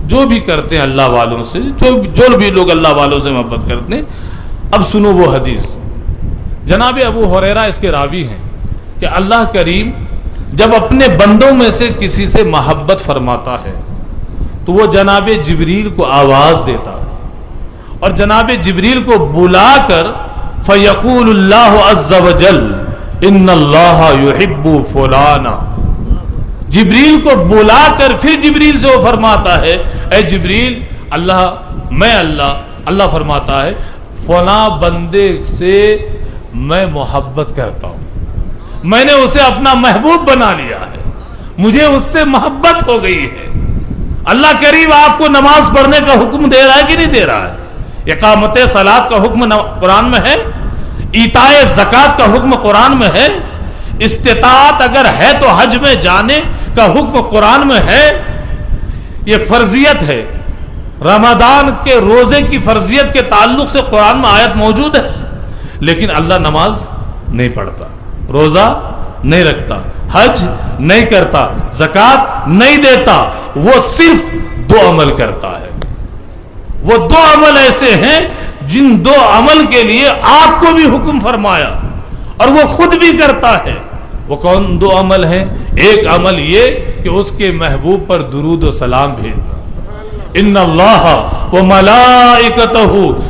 جو بھی کرتے ہیں اللہ والوں سے، جو بھی لوگ اللہ والوں سے محبت کرتے ہیں، اب سنو وہ حدیث۔ جناب ابو ہریرہ اس کے راوی ہیں کہ اللہ کریم جب اپنے بندوں میں سے کسی سے محبت فرماتا ہے تو وہ جناب جبریل کو آواز دیتا ہے، اور جناب جبریل کو بلا کر فیقول اللہ عز وجل ان اللہ یحب فلانا. جبریل کو بلا کر پھر جبریل سے وہ فرماتا ہے اے جبریل اللہ فرماتا ہے فلاں بندے سے میں محبت کرتا ہوں, میں نے اسے اپنا محبوب بنا لیا ہے, مجھے اس سے محبت ہو گئی ہے. اللہ کریم آپ کو نماز پڑھنے کا حکم دے رہا ہے کہ نہیں دے رہا ہے؟ اقامت صلاۃ کا حکم قرآن میں ہے, ایتاء زکوٰۃ کا حکم قرآن میں ہے, استطاعت اگر ہے تو حج میں جانے کا حکم قرآن میں ہے. یہ فرضیت ہے, رمضان کے روزے کی فرضیت کے تعلق سے قرآن میں آیت موجود ہے, لیکن اللہ نماز نہیں پڑھتا, روزہ نہیں رکھتا, حج نہیں کرتا, زکوٰۃ نہیں دیتا, وہ صرف 2 عمل کرتا ہے. وہ 2 عمل ایسے ہیں جن 2 عمل کے لیے آپ کو بھی حکم فرمایا اور وہ خود بھی کرتا ہے. وہ کون 2 عمل ہیں؟ ایک عمل یہ کہ اس کے محبوب پر درود و سلام بھیجنا. ان اللہ وملائکتہ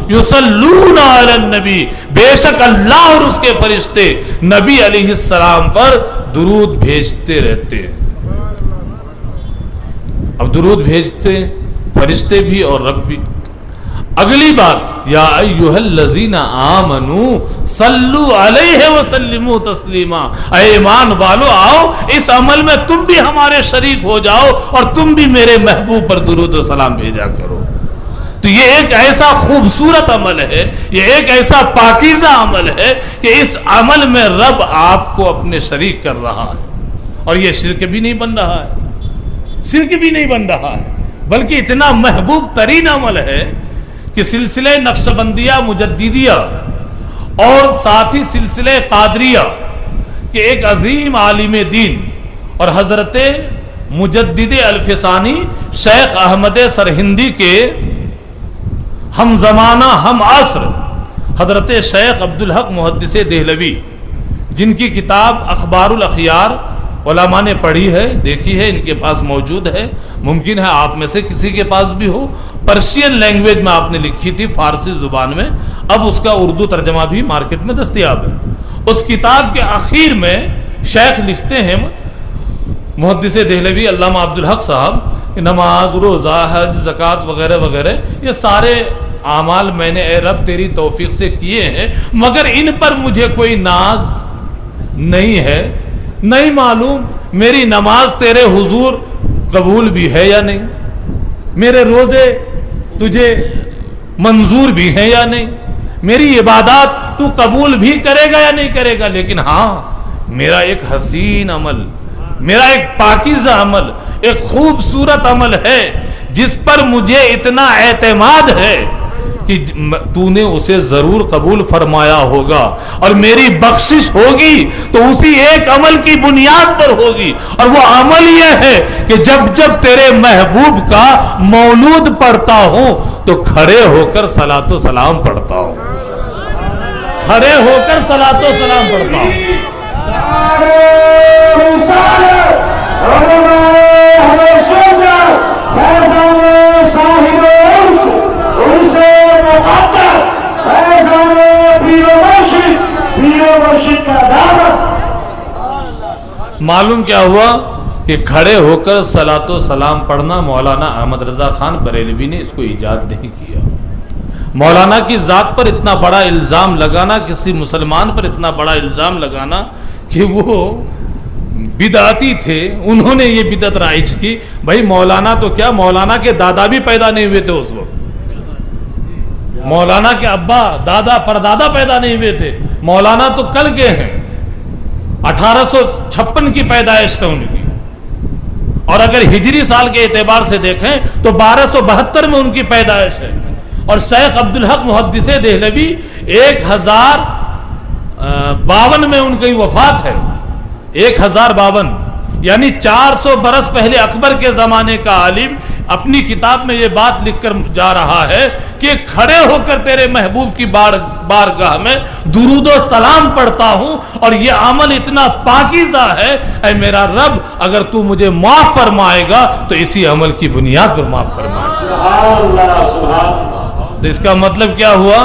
یصلون علی النبی, بے شک اللہ اور اس کے فرشتے نبی علیہ السلام پر درود بھیجتے رہتے ہیں. اب درود بھیجتے فرشتے بھی اور رب بھی. اگلی بات یا ایھا الذین آمنوا صلوا علیہ وسلموا تسلیما, اے ایمان والو آؤ اس عمل میں تم بھی ہمارے شریک ہو جاؤ اور تم بھی میرے محبوب پر درود و سلام بھیجا کرو. تو یہ ایک ایسا خوبصورت عمل ہے, یہ ایک ایسا پاکیزہ عمل ہے کہ اس عمل میں رب آپ کو اپنے شریک کر رہا ہے. اور یہ شرک بھی نہیں بن رہا ہے, شرک بھی نہیں بن رہا ہے, بلکہ اتنا محبوب ترین عمل ہے کہ سلسلہ نقشبندیہ مجددیہ اور ساتھ ہی سلسلہ قادریہ کے ایک عظیم عالم دین اور حضرت مجدد الفسانی شیخ احمد سرہندی کے ہم زمانہ ہم عصر حضرت شیخ عبدالحق محدث دہلوی, جن کی کتاب اخبار الاخیار علماء نے پڑھی ہے, دیکھی ہے, ان کے پاس موجود ہے, ممکن ہے آپ میں سے کسی کے پاس بھی ہو. پرشین لینگویج میں آپ نے لکھی تھی, فارسی زبان میں, اب اس کا اردو ترجمہ بھی مارکیٹ میں دستیاب ہے. اس کتاب کے آخر میں شیخ لکھتے ہیں محدث دہلوی علامہ عبدالحق صاحب, نماز, روزہ, حج, زکوٰۃ وغیرہ وغیرہ یہ سارے اعمال میں نے اے رب تیری توفیق سے کیے ہیں, مگر ان پر مجھے کوئی ناز نہیں ہے, نہیں معلوم میری نماز تیرے حضور قبول بھی ہے یا نہیں, میرے روزے تجھے منظور بھی ہیں یا نہیں, میری عبادات تو قبول بھی کرے گا یا نہیں کرے گا. لیکن ہاں میرا ایک حسین عمل, میرا ایک پاکیزہ عمل, ایک خوبصورت عمل ہے جس پر مجھے اتنا اعتماد ہے کہ تو نے اسے ضرور قبول فرمایا ہوگا, اور میری بخشش ہوگی تو اسی ایک عمل کی بنیاد پر ہوگی. اور وہ عمل یہ ہے کہ جب جب تیرے محبوب کا مولود پڑھتا ہوں تو کھڑے ہو کر صلاۃ و سلام پڑھتا ہوں, کھڑے ہو کر صلاۃ و سلام پڑھتا ہوں. معلوم کیا ہوا کہ کھڑے ہو کر صلاۃ و سلام پڑھنا مولانا احمد رضا خان بریلوی نے اس کو ایجاد نہیں کیا. مولانا کی ذات پر اتنا بڑا الزام لگانا, کسی مسلمان پر اتنا بڑا الزام لگانا کہ وہ بدعتی تھے, انہوں نے یہ بدعت رائج کی. بھائی مولانا تو کیا, مولانا کے دادا بھی پیدا نہیں ہوئے تھے اس وقت, مولانا کے ابا دادا پردادا پیدا نہیں ہوئے تھے. مولانا تو کل کے ہیں, 1856 کی پیدائش ہے ان کی, اور اگر ہجری سال کے اعتبار سے دیکھیں تو 1272 میں ان کی پیدائش ہے. اور شیخ عبدالحق محدث دہلوی 1052 میں ان کی وفات ہے. 1052 یعنی 400 برس پہلے اکبر کے زمانے کا عالم اپنی کتاب میں یہ بات لکھ کر جا رہا ہے کہ کھڑے ہو کر تیرے محبوب کی بارگاہ میں درود و سلام پڑھتا ہوں, اور یہ عمل اتنا پاکیزہ ہے, اے میرا رب اگر تو مجھے معاف فرمائے گا تو اسی عمل کی بنیاد پر معاف فرمائے گا. تو اس کا مطلب کیا ہوا؟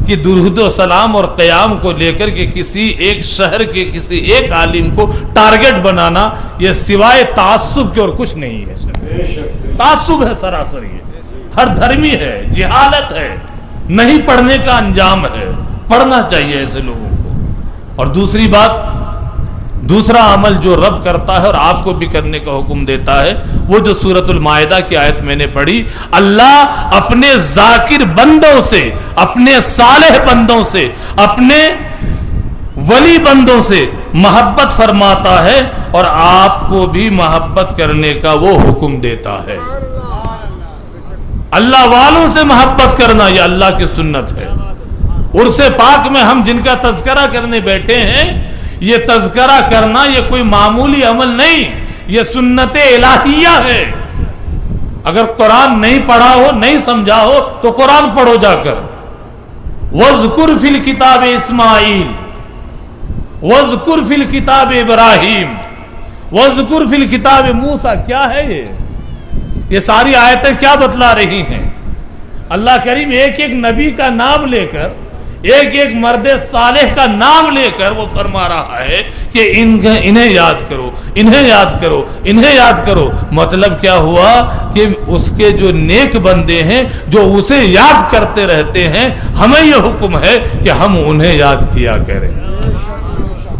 کہ درود و سلام اور قیام کو لے کر کے کسی ایک شہر کے کسی ایک عالم کو ٹارگٹ بنانا یہ سوائے تعصب کے اور کچھ نہیں ہے. تعصب ہے سراسر، یہ ہر دھرمی ہے، جہالت ہے، نہیں پڑھنے کا انجام ہے. پڑھنا چاہیے ایسے لوگوں کو. اور دوسری بات، دوسرا عمل جو رب کرتا ہے اور آپ کو بھی کرنے کا حکم دیتا ہے، وہ جو سورۃ المائدہ کی آیت میں نے پڑھی، اللہ اپنے ذاکر بندوں سے، اپنے صالح بندوں سے، اپنے ولی بندوں سے محبت فرماتا ہے اور آپ کو بھی محبت کرنے کا وہ حکم دیتا ہے. اللہ والوں سے محبت کرنا یہ اللہ کی سنت ہے. عرس پاک میں ہم جن کا تذکرہ کرنے بیٹھے ہیں، یہ تذکرہ کرنا یہ کوئی معمولی عمل نہیں، یہ سنت الہیہ ہے. اگر قرآن نہیں پڑھا ہو، نہیں سمجھا ہو تو قرآن پڑھو جا کر. وَاذْكُرْ فِي الْكِتَابِ اسماعیل، وَاذْكُرْ فِي الْكِتَابِ ابراہیم، وَاذْكُرْ فِي الْكِتَابِ موسیٰ. کیا ہے یہ ساری آیتیں کیا بتلا رہی ہیں؟ اللہ کریم ایک ایک نبی کا نام لے کر، ایک ایک مرد صالح کا نام لے کر وہ فرما رہا ہے کہ انہیں یاد کرو، انہیں یاد کرو، انہیں یاد کرو. مطلب کیا ہوا کہ اس کے جو نیک بندے ہیں جو اسے یاد کرتے رہتے ہیں، ہمیں یہ حکم ہے کہ ہم انہیں یاد کیا کریں.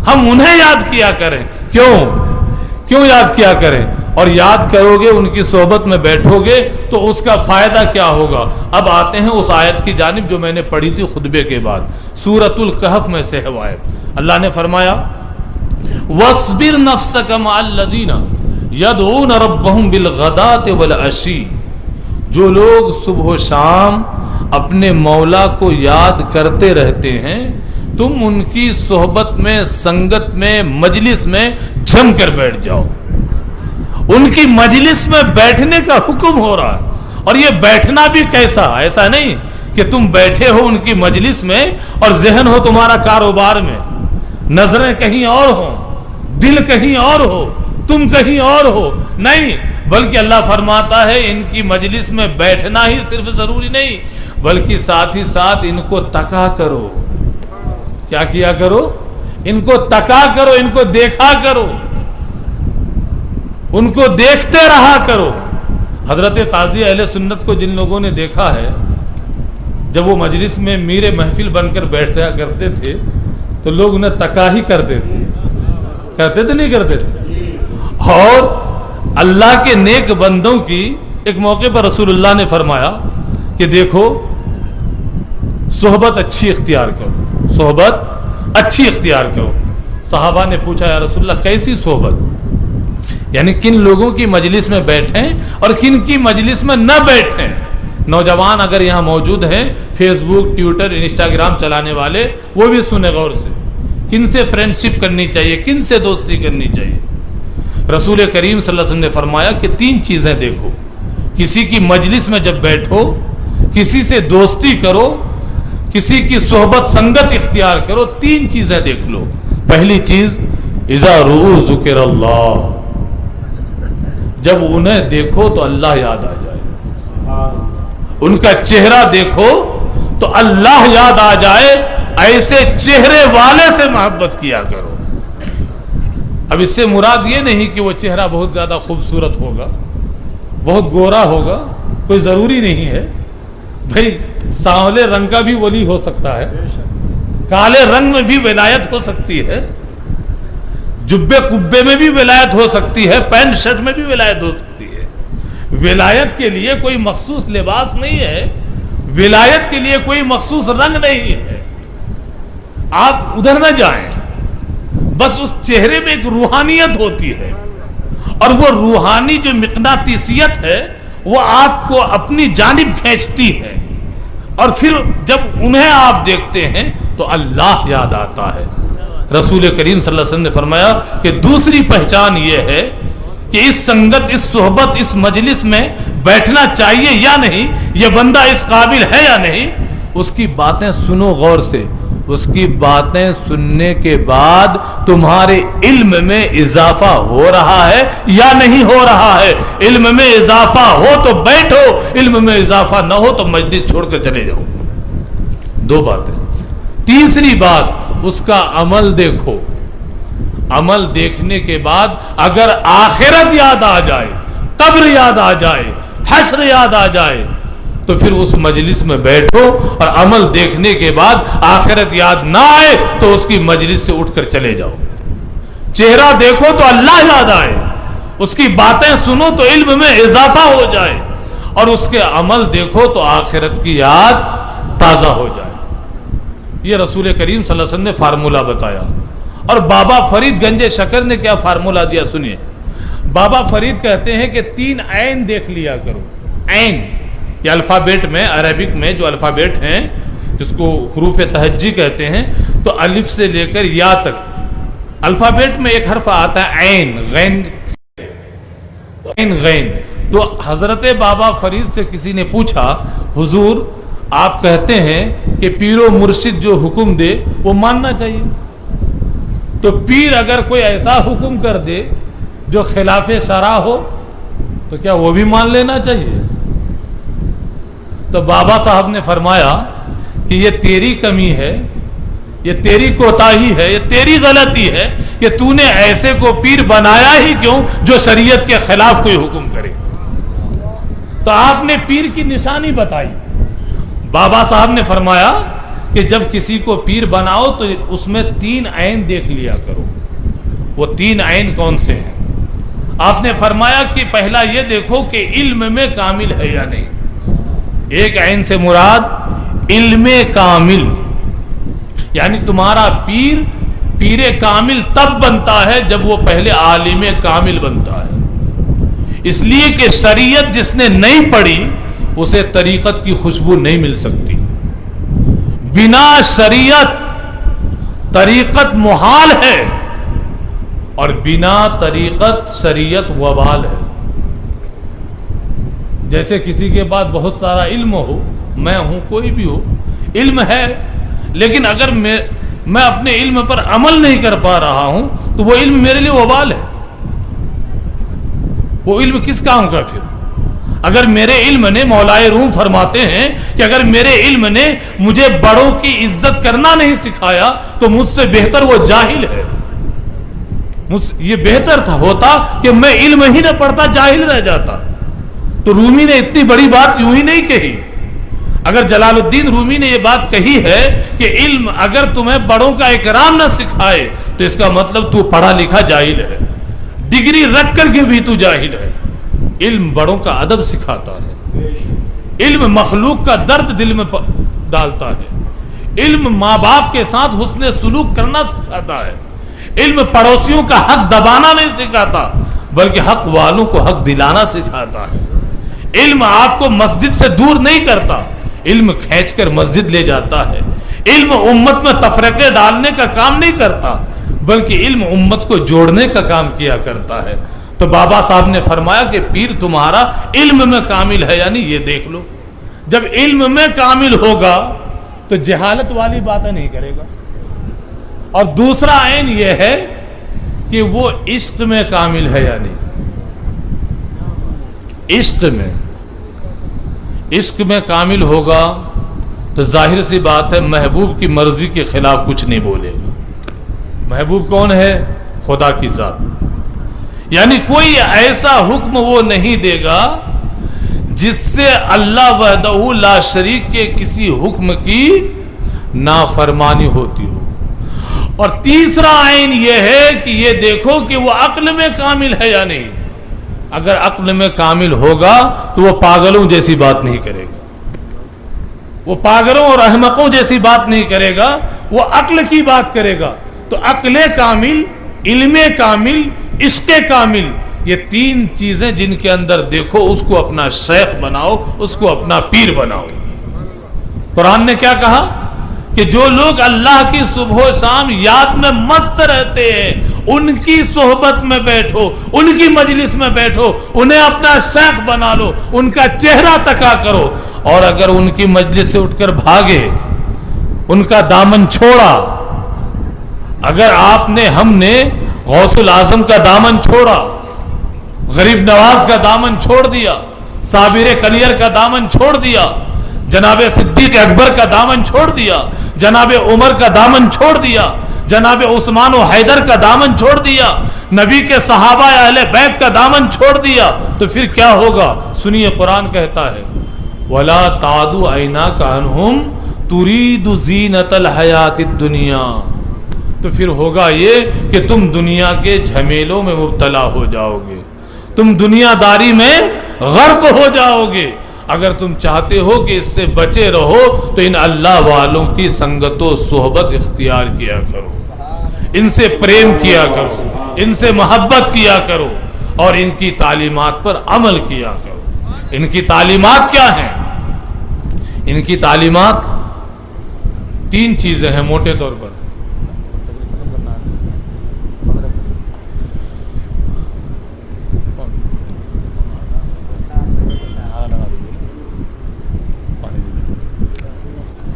ہم انہیں یاد کیا کریں. کیوں یاد کیا کریں؟ اور یاد کرو گے، ان کی صحبت میں بیٹھو گے تو اس کا فائدہ کیا ہوگا؟ اب آتے ہیں اس آیت کی جانب جو میں نے پڑھی تھی خطبے کے بعد، سورۃ الکہف میں سے ہے وہ آیت. اللہ نے فرمایا وَاصْبِرْ نَفْسَكَ مَعَ الَّذِينَ يَدْعُونَ رَبَّهُمْ بِالْغَدَاةِ وَالْعَشِيِّ. جو لوگ صبح و شام اپنے مولا کو یاد کرتے رہتے ہیں، تم ان کی صحبت میں، سنگت میں، مجلس میں جم کر بیٹھ جاؤ. ان کی مجلس میں بیٹھنے کا حکم ہو رہا ہے. اور یہ بیٹھنا بھی کیسا؟ ایسا نہیں کہ تم بیٹھے ہو ان کی مجلس میں اور ذہن ہو تمہارا کاروبار میں، نظریں کہیں اور ہوں، دل کہیں اور ہو، تم کہیں اور ہو. نہیں، بلکہ اللہ فرماتا ہے ان کی مجلس میں بیٹھنا ہی صرف ضروری نہیں، بلکہ ساتھ ہی ساتھ ان کو تکا کرو. کیا کیا کرو؟ ان کو تکا کرو، ان کو دیکھا کرو، ان کو دیکھتے رہا کرو. حضرت قاضی اہل سنت کو جن لوگوں نے دیکھا ہے، جب وہ مجلس میں میر محفل بن کر بیٹھا کرتے تھے تو لوگ انہیں تکا ہی کرتے تھے. کرتے تھے نہیں کرتے تھے؟ اور اللہ کے نیک بندوں کی ایک موقع پر رسول اللہ نے فرمایا کہ دیکھو صحبت اچھی اختیار کرو، صحبت اچھی اختیار کرو. صحابہ نے پوچھا یا رسول اللہ کیسی صحبت؟ یعنی کن لوگوں کی مجلس میں بیٹھیں اور کن کی مجلس میں نہ بیٹھیں. نوجوان اگر یہاں موجود ہیں، فیس بک، ٹویٹر، انسٹاگرام چلانے والے، وہ بھی سنیں غور سے، کن سے فرینڈشپ کرنی چاہیے، کن سے دوستی کرنی چاہیے. رسول کریم صلی اللہ علیہ وسلم نے فرمایا کہ 3 چیزیں دیکھو. کسی کی مجلس میں جب بیٹھو، کسی سے دوستی کرو، کسی کی صحبت سنگت اختیار کرو، 3 چیزیں دیکھ لو. پہلی چیز اذا رؤوا ذکر اللہ، جب انہیں دیکھو تو اللہ یاد آ جائے. ان کا چہرہ دیکھو تو اللہ یاد آ جائے. ایسے چہرے والے سے محبت کیا کرو. اب اس سے مراد یہ نہیں کہ وہ چہرہ بہت زیادہ خوبصورت ہوگا، بہت گورا ہوگا، کوئی ضروری نہیں ہے. بھائی سانولے رنگ کا بھی ولی ہو سکتا ہے، کالے رنگ میں بھی ولایت ہو سکتی ہے، جبے کبے میں بھی ولایت ہو سکتی ہے، پینٹ شرٹ میں بھی ولایت ہو سکتی ہے. ولایت کے لیے کوئی مخصوص لباس نہیں ہے، ولایت کے لیے کوئی مخصوص رنگ نہیں ہے. آپ ادھر نہ جائیں، بس اس چہرے میں ایک روحانیت ہوتی ہے، اور وہ روحانی جو مقناطیسیت ہے وہ آپ کو اپنی جانب کھینچتی ہے. اور پھر جب انہیں آپ دیکھتے ہیں تو اللہ یاد آتا ہے. رسول کریم صلی اللہ علیہ وسلم نے فرمایا کہ دوسری پہچان یہ ہے کہ اس سنگت، اس صحبت، اس مجلس میں بیٹھنا چاہیے یا نہیں، یہ بندہ اس قابل ہے یا نہیں. اس کی باتیں سنو غور سے. اس کی باتیں سننے کے بعد تمہارے علم میں اضافہ ہو رہا ہے یا نہیں ہو رہا ہے. علم میں اضافہ ہو تو بیٹھو، علم میں اضافہ نہ ہو تو مجلس چھوڑ کر چلے جاؤ. دو باتیں. تیسری بات اس کا عمل دیکھو. عمل دیکھنے کے بعد اگر آخرت یاد آ جائے, قبر یاد آ جائے, حشر یاد آ جائے, تو پھر اس مجلس میں بیٹھو, اور عمل دیکھنے کے بعد آخرت یاد نہ آئے تو اس کی مجلس سے اٹھ کر چلے جاؤ. چہرہ دیکھو تو اللہ یاد آئے, اس کی باتیں سنو تو علم میں اضافہ ہو جائے, اور اس کے عمل دیکھو تو آخرت کی یاد تازہ ہو جائے. یہ رسول کریم صلی اللہ علیہ وسلم نے فارمولہ بتایا. اور بابا فرید گنج شکر نے کیا فارمولہ دیا سنیے. بابا فرید کہتے ہیں کہ 3 عین دیکھ لیا کرو. عین یہ الفابیٹ میں, عربک میں جو الفابیٹ ہیں جس کو حروف تہجی کہتے ہیں, تو الف سے لے کر یا تک الفابیٹ میں ایک حرف آتا ہے عین, غین, عین غین. تو حضرت بابا فرید سے کسی نے پوچھا, حضور آپ کہتے ہیں کہ پیر و مرشد جو حکم دے وہ ماننا چاہیے, تو پیر اگر کوئی ایسا حکم کر دے جو خلاف شرع ہو تو کیا وہ بھی مان لینا چاہیے؟ تو بابا صاحب نے فرمایا کہ یہ تیری کمی ہے, یہ تیری کوتاہی ہے, یہ تیری غلطی ہے کہ تو نے ایسے کو پیر بنایا ہی کیوں جو شریعت کے خلاف کوئی حکم کرے. تو آپ نے پیر کی نشانی بتائی. بابا صاحب نے فرمایا کہ جب کسی کو پیر بناؤ تو اس میں 3 عین دیکھ لیا کرو. وہ 3 عین کون سے ہیں؟ آپ نے فرمایا کہ پہلا یہ دیکھو کہ علم میں کامل ہے یا نہیں. ایک عین سے مراد علم کامل, یعنی تمہارا پیر کامل تب بنتا ہے جب وہ پہلے عالم کامل بنتا ہے. اس لیے کہ شریعت جس نے نہیں پڑھی اسے طریقت کی خوشبو نہیں مل سکتی. بنا شریعت طریقت محال ہے, اور بنا طریقت شریعت وبال ہے. جیسے کسی کے بعد بہت سارا علم ہو, میں ہوں, کوئی بھی ہو, علم ہے, لیکن اگر میں اپنے علم پر عمل نہیں کر پا رہا ہوں تو وہ علم میرے لیے وبال ہے. وہ علم کس کام کا پھر؟ اگر میرے علم نے, مولائے روم فرماتے ہیں کہ اگر میرے علم نے مجھے بڑوں کی عزت کرنا نہیں سکھایا تو مجھ سے بہتر وہ جاہل ہے. یہ بہتر تھا ہوتا کہ میں علم ہی نہ پڑھتا, جاہل رہ جاتا. تو رومی نے اتنی بڑی بات یوں ہی نہیں کہی. اگر جلال الدین رومی نے یہ بات کہی ہے کہ علم اگر تمہیں بڑوں کا اکرام نہ سکھائے تو اس کا مطلب تو پڑھا لکھا جاہل ہے, ڈگری رکھ کر کے بھی تو جاہل ہے. علم بڑوں کا ادب سکھاتا ہے, علم مخلوق کا درد دل میں ڈالتا ہے, علم ماں باپ کے ساتھ حسن سلوک کرنا سکھاتا ہے, علم پڑوسیوں کا حق دبانا نہیں سکھاتا بلکہ حق والوں کو حق دلانا سکھاتا ہے. علم آپ کو مسجد سے دور نہیں کرتا, علم کھینچ کر مسجد لے جاتا ہے. علم امت میں تفرقے ڈالنے کا کام نہیں کرتا بلکہ علم امت کو جوڑنے کا کام کیا کرتا ہے. تو بابا صاحب نے فرمایا کہ پیر تمہارا علم میں کامل ہے یا نہیں یہ دیکھ لو. جب علم میں کامل ہوگا تو جہالت والی باتیں نہیں کرے گا. اور دوسرا عین یہ ہے کہ وہ عشق میں کامل ہے یا نہیں. عشق میں کامل ہوگا تو ظاہر سی بات ہے محبوب کی مرضی کے خلاف کچھ نہیں بولے گا. محبوب کون ہے؟ خدا کی ذات. یعنی کوئی ایسا حکم وہ نہیں دے گا جس سے اللہ وحدہ لا شریک کے کسی حکم کی نافرمانی ہوتی ہو. اور تیسرا عین یہ ہے کہ یہ دیکھو کہ وہ عقل میں کامل ہے یا نہیں. اگر عقل میں کامل ہوگا تو وہ پاگلوں جیسی بات نہیں کرے گا, وہ پاگلوں اور احمقوں جیسی بات نہیں کرے گا, وہ عقل کی بات کرے گا. تو عقل کامل, علم کامل, عشق کامل, یہ 3 چیزیں جن کے اندر دیکھو اس کو اپنا شیخ بناؤ, اس کو اپنا پیر بناؤ. قرآن نے کیا کہا کہ جو لوگ اللہ کی صبح و شام یاد میں مست رہتے ہیں ان کی صحبت میں بیٹھو, ان کی مجلس میں بیٹھو, انہیں اپنا شیخ بنا لو, ان کا چہرہ تکا کرو. اور اگر ان کی مجلس سے اٹھ کر بھاگے, ان کا دامن چھوڑا, اگر آپ نے, ہم نے غوث الاعظم کا دامن چھوڑا, غریب نواز کا دامن چھوڑ دیا, صابر کلیر کا دامن چھوڑ دیا, جناب صدیق اکبر کا دامن چھوڑ دیا، جناب عمر کا دامن چھوڑ دیا، جناب عثمان و حیدر کا دامن چھوڑ دیا، نبی کے صحابہ اہل بیت کا دامن چھوڑ دیا، تو پھر کیا ہوگا؟ سنیے قرآن کہتا ہے وَلَا تَعْدُ عَيْنَاكَ عَنْهُمْ تُرِيدُ زِينَةَ الْحَيَاةِ الدُّنْيَا، تو پھر ہوگا یہ کہ تم دنیا کے جھمیلوں میں مبتلا ہو جاؤ گے، تم دنیا داری میں غرق ہو جاؤ گے۔ اگر تم چاہتے ہو کہ اس سے بچے رہو تو ان اللہ والوں کی سنگت و صحبت اختیار کیا کرو، ان سے پریم کیا کرو، ان سے محبت کیا کرو، اور ان کی تعلیمات پر عمل کیا کرو۔ ان کی تعلیمات کیا ہیں؟ ان کی تعلیمات 3 چیزیں ہیں موٹے طور پر۔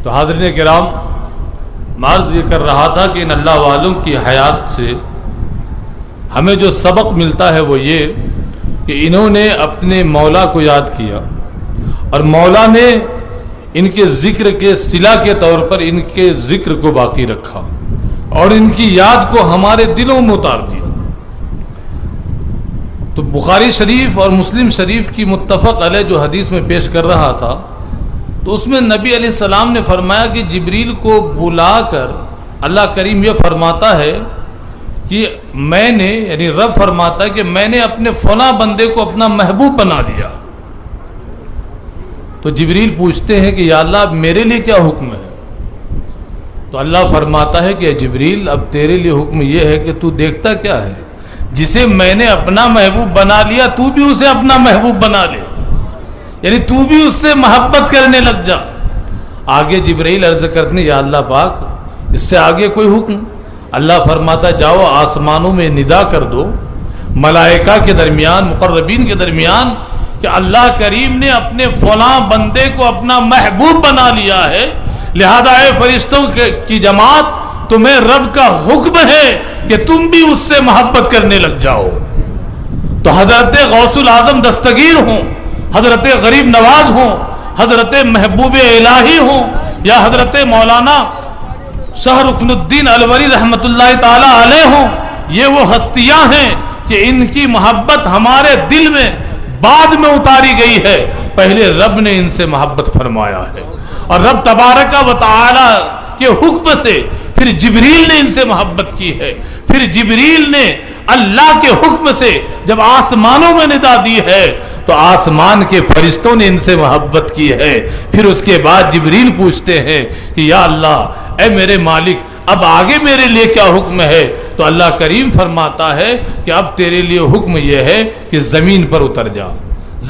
تو حاضرین کرام، معرض یہ کر رہا تھا کہ ان اللہ والوں کی حیات سے ہمیں جو سبق ملتا ہے وہ یہ کہ انہوں نے اپنے مولا کو یاد کیا، اور مولا نے ان کے ذکر کے صلہ کے طور پر ان کے ذکر کو باقی رکھا، اور ان کی یاد کو ہمارے دلوں میں اتار دیا۔ تو بخاری شریف اور مسلم شریف کی متفق علیہ جو حدیث میں پیش کر رہا تھا، تو اس میں نبی علیہ السلام نے فرمایا کہ جبریل کو بلا کر اللہ کریم یہ فرماتا ہے کہ میں نے، یعنی رب فرماتا ہے کہ میں نے اپنے فلاں بندے کو اپنا محبوب بنا دیا۔ تو جبریل پوچھتے ہیں کہ یا اللہ میرے لیے کیا حکم ہے؟ تو اللہ فرماتا ہے کہ جبریل اب تیرے لیے حکم یہ ہے کہ تو دیکھتا کیا ہے، جسے میں نے اپنا محبوب بنا لیا تو بھی اسے اپنا محبوب بنا لے، یعنی تو بھی اس سے محبت کرنے لگ جا۔ آگے جبرائیل عرض کرتے ہیں یا اللہ پاک اس سے آگے کوئی حکم؟ اللہ فرماتا جاؤ آسمانوں میں ندا کر دو ملائکہ کے درمیان، مقربین کے درمیان، کہ اللہ کریم نے اپنے فلاں بندے کو اپنا محبوب بنا لیا ہے، لہذا اے فرشتوں کی جماعت تمہیں رب کا حکم ہے کہ تم بھی اس سے محبت کرنے لگ جاؤ۔ تو حضرت غوث العظم دستگیر ہوں، حضرت غریب نواز ہوں، حضرت محبوب الہی ہوں، یا حضرت مولانا شاہ رکن الدین الوری رحمت اللہ تعالی علیہ ہوں، یہ وہ ہستیاں ہیں کہ ان کی محبت ہمارے دل میں بعد میں اتاری گئی ہے، پہلے رب نے ان سے محبت فرمایا ہے، اور رب تبارک و تعالی کے حکم سے پھر جبریل نے ان سے محبت کی ہے، پھر جبریل نے اللہ کے حکم سے جب آسمانوں میں ندا دی ہے تو آسمان کے فرشتوں نے ان سے محبت کی ہے۔ پھر اس کے بعد جبریل پوچھتے ہیں کہ یا اللہ اے میرے مالک اب آگے میرے لیے کیا حکم ہے؟ تو اللہ کریم فرماتا ہے کہ اب تیرے لیے حکم یہ ہے کہ زمین پر اتر جا،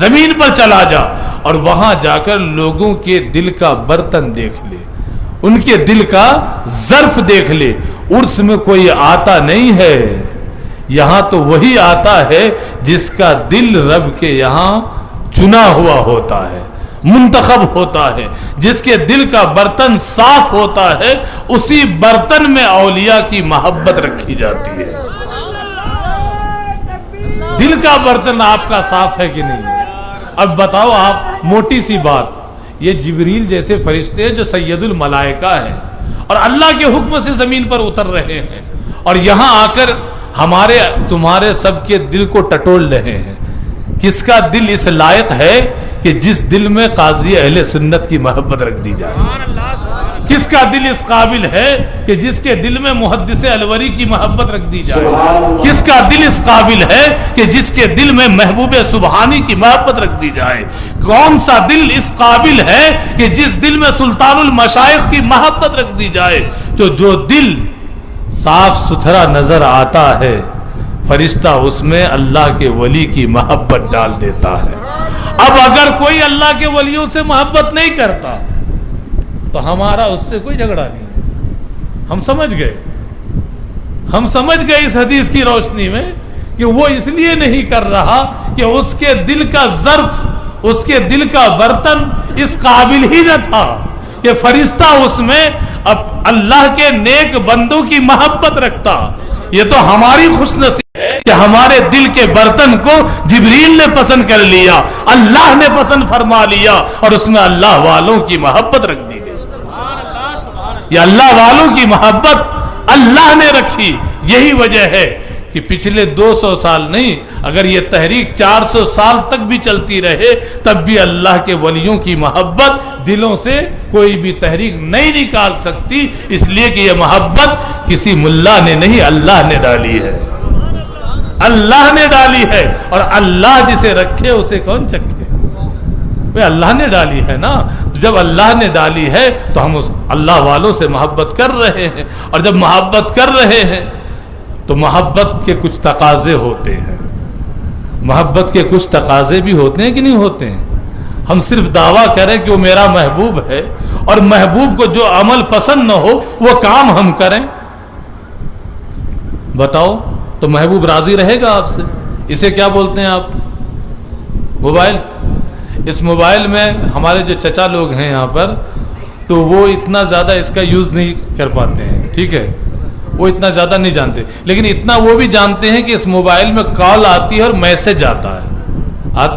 زمین پر چلا جا، اور وہاں جا کر لوگوں کے دل کا برتن دیکھ لے، ان کے دل کا ظرف دیکھ لے۔ عرس میں کوئی آتا نہیں ہے، یہاں تو وہی آتا ہے جس کا دل رب کے یہاں چنا ہوا ہوتا ہے، منتخب ہوتا ہے، جس کے دل کا برتن صاف ہوتا ہے، اسی برتن میں اولیاء کی محبت رکھی جاتی ہے۔ دل کا برتن آپ کا صاف ہے کہ نہیں؟ اب بتاؤ آپ، موٹی سی بات، یہ جبریل جیسے فرشتے جو سید الملائکہ ہیں اور اللہ کے حکم سے زمین پر اتر رہے ہیں، اور یہاں آ کر ہمارے تمہارے سب کے دل کو ٹٹول رہے ہیں۔ کس کا دل اس لائق ہے کہ جس دل میں قاضی اہل سنت کی محبت رکھ دی جائے؟ کس کا دل اس قابل ہے کہ جس کے دل میں محدث الوری کی محبت رکھ دی جائے؟ کس کا دل اس قابل ہے کہ جس کے دل میں محبوب سبحانی کی محبت رکھ دی جائے؟ کون سا دل اس قابل ہے کہ جس دل میں سلطان المشائخ کی محبت رکھ دی جائے؟ جو دل صاف ستھرا نظر آتا ہے، فرشتہ اس میں اللہ کے ولی کی محبت ڈال دیتا ہے۔ اب اگر کوئی اللہ کے ولیوں سے محبت نہیں کرتا تو ہمارا اس سے کوئی جھگڑا نہیں ہے۔ ہم سمجھ گئے اس حدیث کی روشنی میں کہ وہ اس لیے نہیں کر رہا کہ اس کے دل کا ظرف، اس کے دل کا برتن اس قابل ہی نہ تھا کہ فرشتہ اس میں اب اللہ کے نیک بندوں کی محبت رکھتا۔ یہ تو ہماری خوش نصیب ہے کہ ہمارے دل کے برتن کو جبریل نے پسند کر لیا، اللہ نے پسند فرما لیا، اور اس میں اللہ والوں کی محبت رکھ دی گئی۔ یہ اللہ والوں کی محبت اللہ نے رکھی۔ یہی وجہ ہے کہ پچھلے 200 سال نہیں، اگر یہ تحریک 400 سال تک بھی چلتی رہے تب بھی اللہ کے ولیوں کی محبت دلوں سے کوئی بھی تحریک نہیں نکال سکتی، اس لیے کہ یہ محبت کسی ملا نے نہیں، اللہ نے ڈالی ہے، اللہ نے ڈالی ہے، اور اللہ جسے رکھے اسے کون چکھے؟ وہ اللہ نے ڈالی ہے نا۔ جب اللہ نے ڈالی ہے تو ہم اس اللہ والوں سے محبت کر رہے ہیں، اور جب محبت کر رہے ہیں تو محبت کے کچھ تقاضے ہوتے ہیں، محبت کے کچھ تقاضے بھی ہوتے ہیں کہ نہیں ہوتے ہیں؟ ہم صرف دعویٰ کریں کہ وہ میرا محبوب ہے، اور محبوب کو جو عمل پسند نہ ہو وہ کام ہم کریں، بتاؤ تو محبوب راضی رہے گا آپ سے؟ اسے کیا بولتے ہیں آپ؟ موبائل۔ اس موبائل میں ہمارے جو چچا لوگ ہیں یہاں پر، تو وہ اتنا زیادہ اس کا یوز نہیں کر پاتے ہیں، ٹھیک ہے، وہ اتنا زیادہ نہیں جانتے، لیکن اتنا وہ بھی جانتے ہیں کہ اس موبائل میں کال آتی ہے اور میسج آتا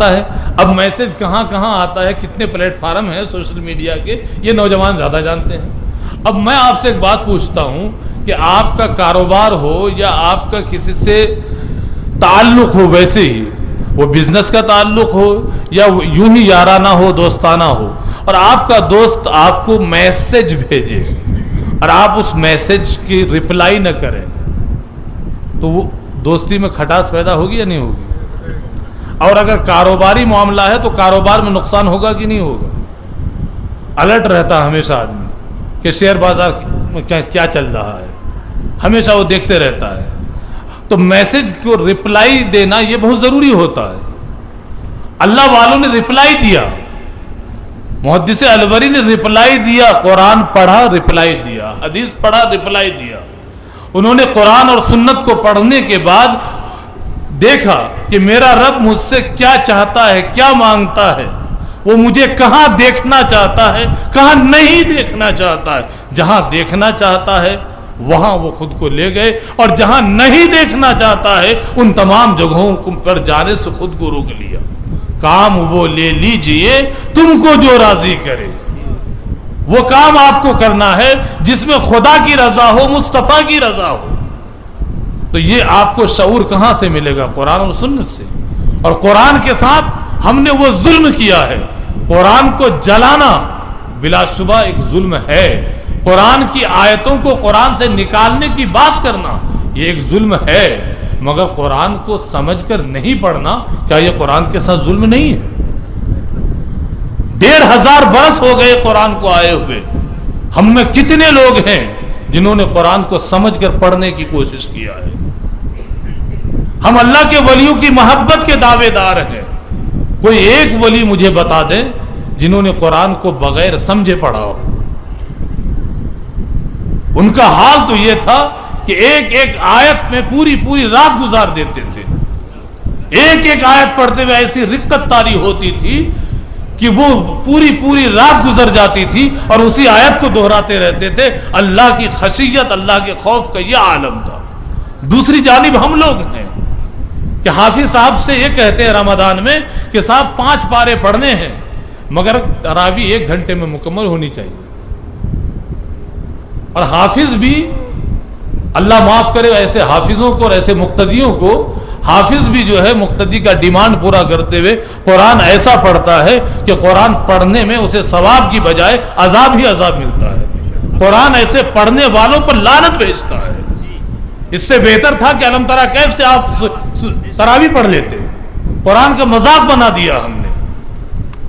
ہے۔ اب میسج کہاں کہاں آتا ہے، کتنے پلیٹ فارم ہیں سوشل میڈیا کے، یہ نوجوان زیادہ جانتے ہیں۔ اب میں آپ سے ایک بات پوچھتا ہوں کہ آپ کا کاروبار ہو یا آپ کا کسی سے تعلق ہو، ویسے ہی وہ بزنس کا تعلق ہو یا یوں ہی یارانہ ہو، دوستانہ ہو، اور آپ کا دوست آپ کو میسج بھیجے اور آپ اس میسج کی رپلائی نہ کریں، تو وہ دوستی میں کھٹاس پیدا ہوگی یا نہیں ہوگی؟ اور اگر کاروباری معاملہ ہے تو کاروبار میں نقصان ہوگا کہ نہیں ہوگا؟ الرٹ رہتا ہے ہمیشہ آدمی کہ شیئر بازار میں کیا چل رہا ہے، ہمیشہ وہ دیکھتے رہتا ہے۔ تو میسج کو رپلائی دینا یہ بہت ضروری ہوتا ہے۔ اللہ والوں نے رپلائی دیا، محدث الوری نے رپلائی دیا، قرآن پڑھا رپلائی دیا، حدیث پڑھا رپلائی دیا۔ انہوں نے قرآن اور سنت کو پڑھنے کے بعد دیکھا کہ میرا رب مجھ سے کیا چاہتا ہے، کیا مانگتا ہے، وہ مجھے کہاں دیکھنا چاہتا ہے، کہاں نہیں دیکھنا چاہتا ہے۔ جہاں دیکھنا چاہتا ہے وہاں وہ خود کو لے گئے، اور جہاں نہیں دیکھنا چاہتا ہے ان تمام جگہوں پر جانے سے خود کو روک لیا۔ کام وہ لے لیجئے تم کو جو راضی کرے، وہ کام آپ کو کرنا ہے جس میں خدا کی رضا ہو، مصطفیٰ کی رضا ہو۔ تو یہ آپ کو شعور کہاں سے ملے گا؟ قرآن اور سنت سے۔ اور قرآن کے ساتھ ہم نے وہ ظلم کیا ہے، قرآن کو جلانا بلا شبہ ایک ظلم ہے، قرآن کی آیتوں کو قرآن سے نکالنے کی بات کرنا یہ ایک ظلم ہے، مگر قرآن کو سمجھ کر نہیں پڑھنا کیا یہ قرآن کے ساتھ ظلم نہیں ہے؟ 1500 برس ہو گئے قرآن کو آئے ہوئے، ہم میں کتنے لوگ ہیں جنہوں نے قرآن کو سمجھ کر پڑھنے کی کوشش کیا ہے؟ ہم اللہ کے ولیوں کی محبت کے دعوے دار ہیں، کوئی ایک ولی مجھے بتا دیں جنہوں نے قرآن کو بغیر سمجھے پڑھا ہو۔ ان کا حال تو یہ تھا کہ ایک ایک آیت میں پوری رات گزار دیتے تھے، ایک ایک آیت پڑھتے ہوئے ایسی رقت طاری ہوتی تھی کہ وہ پوری رات گزر جاتی تھی اور اسی آیت کو دہراتے رہتے تھے۔ اللہ کی خشیت، اللہ کے خوف کا یہ عالم تھا۔ دوسری جانب ہم لوگ ہیں کہ حافظ صاحب سے یہ کہتے ہیں رمضان میں کہ صاحب 5 پارے پڑھنے ہیں، مگر تراویح 1 گھنٹے میں مکمل ہونی چاہیے۔ اور حافظ بھی، اللہ معاف کرے ایسے حافظوں کو اور ایسے مقتدیوں کو، حافظ بھی جو ہے مقتدی کا ڈیمانڈ پورا کرتے ہوئے قرآن ایسا پڑھتا ہے کہ قرآن پڑھنے میں اسے ثواب کی بجائے عذاب ہی عذاب ملتا ہے۔ قرآن ایسے پڑھنے والوں پر لعنت بھیجتا ہے۔ اس سے بہتر تھا کہ علم ترا کیف سے آپ تراویح پڑھ لیتے۔ قرآن کا مذاق بنا دیا ہم نے۔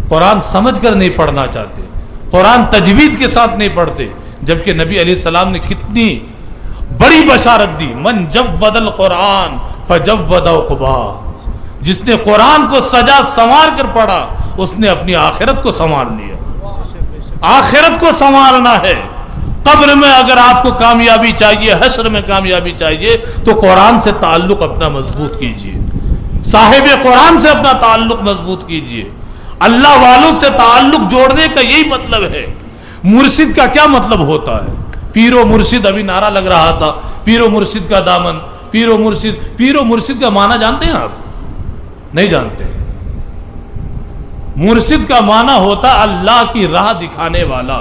قرآن سمجھ کر نہیں پڑھنا چاہتے، قرآن تجوید کے ساتھ نہیں پڑھتے، جبکہ نبی علیہ السلام نے کتنی بڑی بشارت دی، من جود القرآن فجود عقبا، جس نے قرآن کو سجا سنوار کر پڑھا اس نے اپنی آخرت کو سنوار لیا۔ آخرت کو سنوارنا ہے۔ قبر میں اگر آپ کو کامیابی چاہیے، حشر میں کامیابی چاہیے، تو قرآن سے تعلق اپنا مضبوط کیجئے، صاحب قرآن سے اپنا تعلق مضبوط کیجئے۔ اللہ والوں سے تعلق جوڑنے کا یہی مطلب ہے۔ مرشد کا کیا مطلب ہوتا ہے؟ پیر و مرشد، ابھی نعرہ لگ رہا تھا، پیر و مرشد کا دامن، پیر و مرشد. پیر و مرشد کا معنی جانتے ہیں آپ؟ نہیں جانتے. مرشد کا معنی ہوتا اللہ کی راہ دکھانے والا.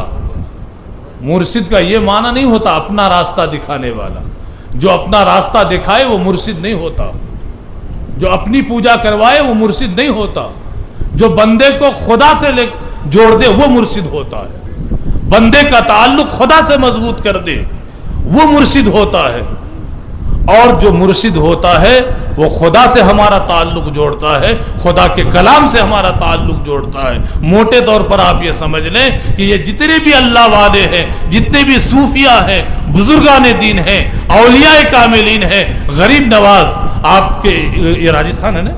مرشد کا یہ معنی نہیں ہوتا اپنا راستہ دکھانے والا. جو اپنا راستہ دکھائے وہ مرشد نہیں ہوتا. جو اپنی پوجا کروائے وہ مرشد نہیں ہوتا. جو بندے کو خدا سے جوڑ دے وہ مرشد ہوتا ہے. بندے کا تعلق خدا سے مضبوط کر دے وہ مرشد ہوتا ہے. اور جو مرشد ہوتا ہے وہ خدا سے ہمارا تعلق جوڑتا ہے, خدا کے کلام سے ہمارا تعلق جوڑتا ہے. موٹے طور پر آپ یہ سمجھ لیں کہ یہ جتنے بھی اللہ والے ہیں, جتنے بھی صوفیاء ہیں, بزرگان دین ہیں, اولیاء کاملین ہیں, غریب نواز آپ کے یہ راجستھان ہے نا,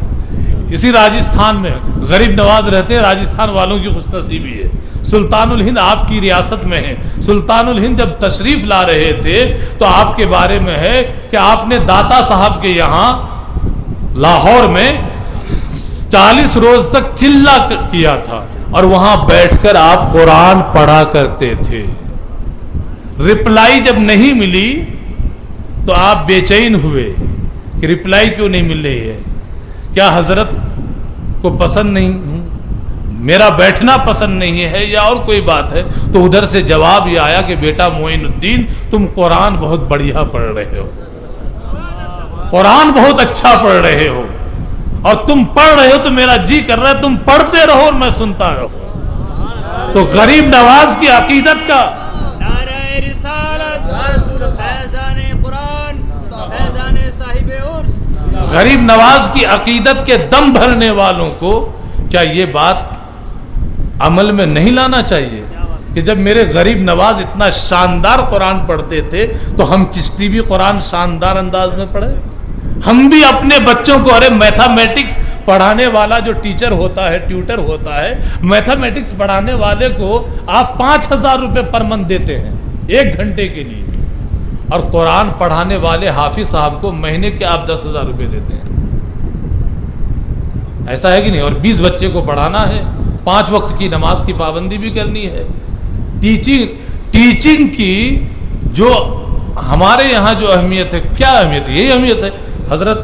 اسی راجستھان میں غریب نواز رہتے ہیں. راجستھان والوں کی خوش نصیبی ہے. سلطان الہند آپ کی ریاست میں ہے. سلطان الہند جب تشریف لا رہے تھے تو آپ کے بارے میں ہے کہ آپ نے داتا صاحب کے یہاں لاہور میں 40 روز تک چلہ کیا تھا اور وہاں بیٹھ کر آپ قرآن پڑھا کرتے تھے. رپلائی جب نہیں ملی تو آپ بے چین ہوئے کہ رپلائی کیوں نہیں مل رہی ہے, کیا حضرت کو پسند نہیں, میرا بیٹھنا پسند نہیں ہے یا اور کوئی بات ہے. تو ادھر سے جواب یہ آیا کہ بیٹا معین الدین تم قرآن بہت بڑھیا پڑھ رہے ہو, قرآن بہت اچھا پڑھ رہے ہو, اور تم پڑھ رہے ہو تو میرا جی کر رہا ہے تم پڑھتے رہو اور میں سنتا رہوں. تو غریب نواز کی عقیدت کا نعرہ رسالت, فیضان قرآن, فیضان صاحب عرس, غریب نواز کی عقیدت کے دم بھرنے والوں کو کیا یہ بات عمل میں نہیں لانا چاہیے کہ جب میرے غریب نواز اتنا شاندار قرآن پڑھتے تھے تو ہم چشتی بھی قرآن شاندار انداز میں پڑھیں. ہم بھی اپنے بچوں کو, ارے میتھمیٹکس پڑھانے والا جو ٹیچر ہوتا ہے, ٹیوٹر ہوتا ہے, میتھمیٹکس پڑھانے والے کو آپ 5,000 روپے پر منتھ دیتے ہیں 1 گھنٹے کے لیے, اور قرآن پڑھانے والے حافظ صاحب کو مہینے کے آپ 10,000 روپے دیتے ہیں. ایسا ہے کہ نہیں؟ اور 20 بچے کو پڑھانا ہے, 5 وقت کی نماز کی پابندی بھی کرنی ہے. ٹیچنگ کی جو ہمارے یہاں جو اہمیت ہے, کیا اہمیت ہے؟ یہی اہمیت ہے. حضرت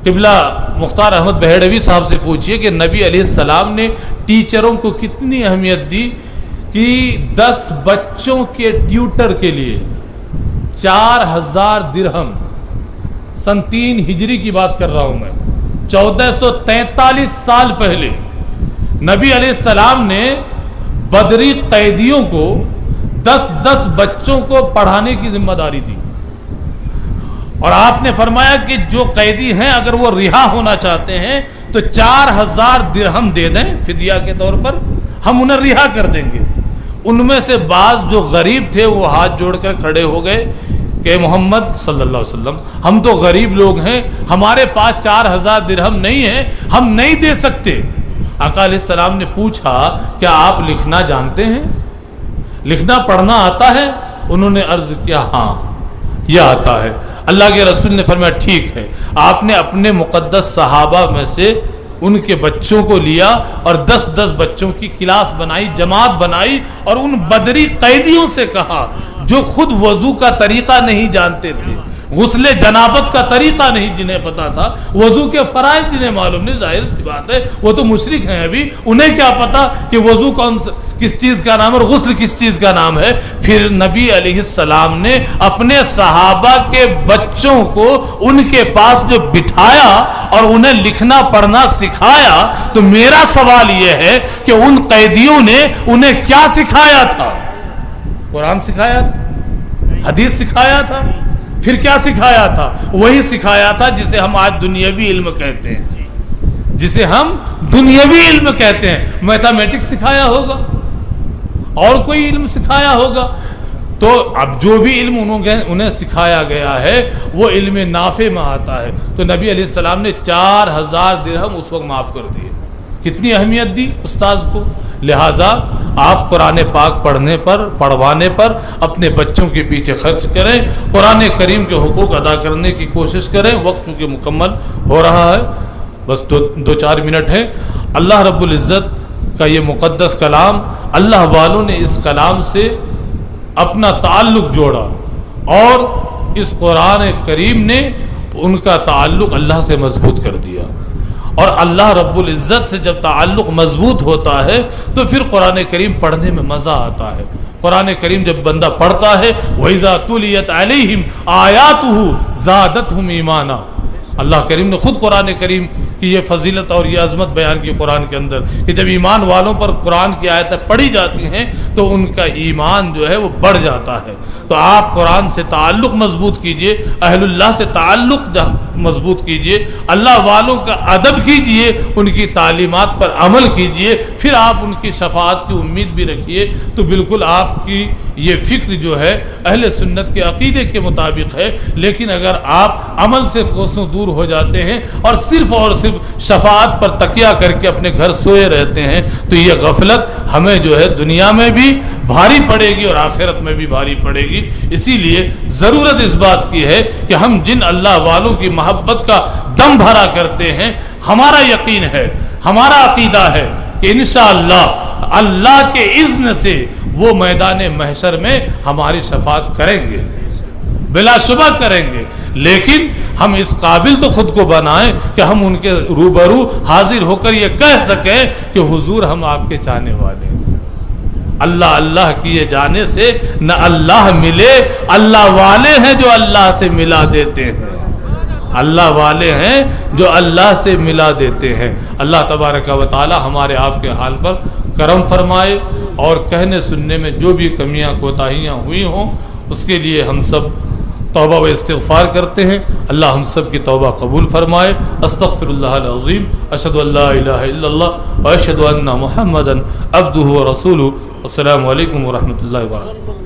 قبلہ مختار احمد بہیڑوی صاحب سے پوچھئے کہ نبی علیہ السلام نے ٹیچروں کو کتنی اہمیت دی کہ 10 بچوں کے ٹیوٹر کے لیے 4,000 درہم, سن 3 ہجری کی بات کر رہا ہوں میں, 1443 سال پہلے نبی علیہ السلام نے بدری قیدیوں کو 10 بچوں کو پڑھانے کی ذمہ داری دی. اور آپ نے فرمایا کہ جو قیدی ہیں اگر وہ رہا ہونا چاہتے ہیں تو 4,000 درہم دے دیں فدیہ کے طور پر, ہم انہیں رہا کر دیں گے. ان میں سے بعض جو غریب تھے وہ ہاتھ جوڑ کر کھڑے ہو گئے کہ محمد صلی اللہ علیہ وسلم ہم تو غریب لوگ ہیں, ہمارے پاس 4,000 درہم نہیں ہے, ہم نہیں دے سکتے. آقا علیہ السلام نے پوچھا کیا آپ لکھنا جانتے ہیں, لکھنا پڑھنا آتا ہے؟ انہوں نے عرض کیا ہاں یہ آتا ہے. اللہ کے رسول نے فرمایا ٹھیک ہے. آپ نے اپنے مقدس صحابہ میں سے ان کے بچوں کو لیا اور 10 بچوں کی کلاس بنائی, جماعت بنائی, اور ان بدری قیدیوں سے کہا جو خود وضو کا طریقہ نہیں جانتے تھے, غسل جنابت کا طریقہ نہیں جنہیں پتا تھا, وضو کے فرائض جنہیں معلوم نہیں, ظاہر سی بات ہے وہ تو مشرک ہیں ابھی, انہیں کیا پتا کہ وضو کس چیز کا نام ہے اور غسل کس چیز کا نام ہے. پھر نبی علیہ السلام نے اپنے صحابہ کے بچوں کو ان کے پاس جو بٹھایا اور انہیں لکھنا پڑھنا سکھایا, تو میرا سوال یہ ہے کہ ان قیدیوں نے انہیں کیا سکھایا تھا؟ قرآن سکھایا تھا, حدیث سکھایا تھا, پھر کیا سکھایا تھا؟ وہی سکھایا تھا جسے ہم آج دنیاوی علم کہتے ہیں, جسے ہم دنیاوی علم کہتے ہیں. میتھمیٹکس سکھایا ہوگا, اور کوئی علم سکھایا ہوگا. تو اب جو بھی علم انہیں سکھایا گیا ہے وہ علم نافع میں آتا ہے. تو نبی علیہ السلام نے 4,000 درہم اس وقت معاف کر دیے. کتنی اہمیت دی استاذ کو. لہٰذا آپ قرآن پاک پڑھنے پر, پڑھوانے پر اپنے بچوں کے پیچھے خرچ کریں, قرآن کریم کے حقوق ادا کرنے کی کوشش کریں. وقت چونکہ مکمل ہو رہا ہے, بس 2-4 منٹ ہیں. اللہ رب العزت کا یہ مقدس کلام, اللہ والوں نے اس کلام سے اپنا تعلق جوڑا, اور اس قرآن کریم نے ان کا تعلق اللہ سے مضبوط کر دیا. اور اللہ رب العزت سے جب تعلق مضبوط ہوتا ہے تو پھر قرآن کریم پڑھنے میں مزہ آتا ہے. قرآن کریم جب بندہ پڑھتا ہے وَإِذَا تُلِيَتْ عَلَيْهِمْ آيَاتُهُ زَادَتْهُمْ ایمانا. اللہ کریم نے خود قرآن کریم کی یہ فضیلت اور یہ عظمت بیان کی قرآن کے اندر کہ جب ایمان والوں پر قرآن کی آیتیں پڑھی جاتی ہیں تو ان کا ایمان جو ہے وہ بڑھ جاتا ہے. تو آپ قرآن سے تعلق مضبوط کیجئے, اہل اللہ سے تعلق مضبوط کیجئے, اللہ والوں کا ادب کیجئے, ان کی تعلیمات پر عمل کیجئے, پھر آپ ان کی شفاعت کی امید بھی رکھیے. تو بالکل آپ کی یہ فکر جو ہے اہل سنت کے عقیدے کے مطابق ہے. لیکن اگر آپ عمل سے کوسوں دور ہو جاتے ہیں اور صرف شفاعت پر تکیہ کر کے اپنے گھر سوئے رہتے ہیں تو یہ غفلت ہمیں جو ہے دنیا میں بھی بھاری پڑے گی اور آخرت میں بھی بھاری پڑے گی. اسی لیے ضرورت اس بات کی ہے کہ ہم جن اللہ والوں کی محبت کا دم بھرا کرتے ہیں, ہمارا یقین ہے, ہمارا عقیدہ ہے کہ انشاءاللہ اللہ کے اذن سے وہ میدان محشر میں ہماری شفاعت کریں گے, بلا شبہ کریں گے. لیکن ہم اس قابل تو خود کو بنائیں کہ ہم ان کے روبرو حاضر ہو کر یہ کہہ سکیں کہ حضور ہم آپ کے چاہنے والے ہیں. اللہ اللہ کیے جانے سے نہ اللہ ملے, اللہ والے ہیں جو اللہ سے ملا دیتے ہیں, اللہ والے ہیں جو اللہ سے ملا دیتے ہیں. اللہ تبارک و تعالی ہمارے آپ کے حال پر کرم فرمائے اور کہنے سننے میں جو بھی کمیاں کوتاہیاں ہوئی ہوں اس کے لیے ہم سب توبہ و استغفار کرتے ہیں. اللہ ہم سب کی توبہ قبول فرمائے. استغفر اللہ العظیم. اشہد ان لا الہ الا اللہ و اشہد ان محمدا عبدہ و رسولہ. السلام علیکم ورحمۃ اللہ وبرکاتہ.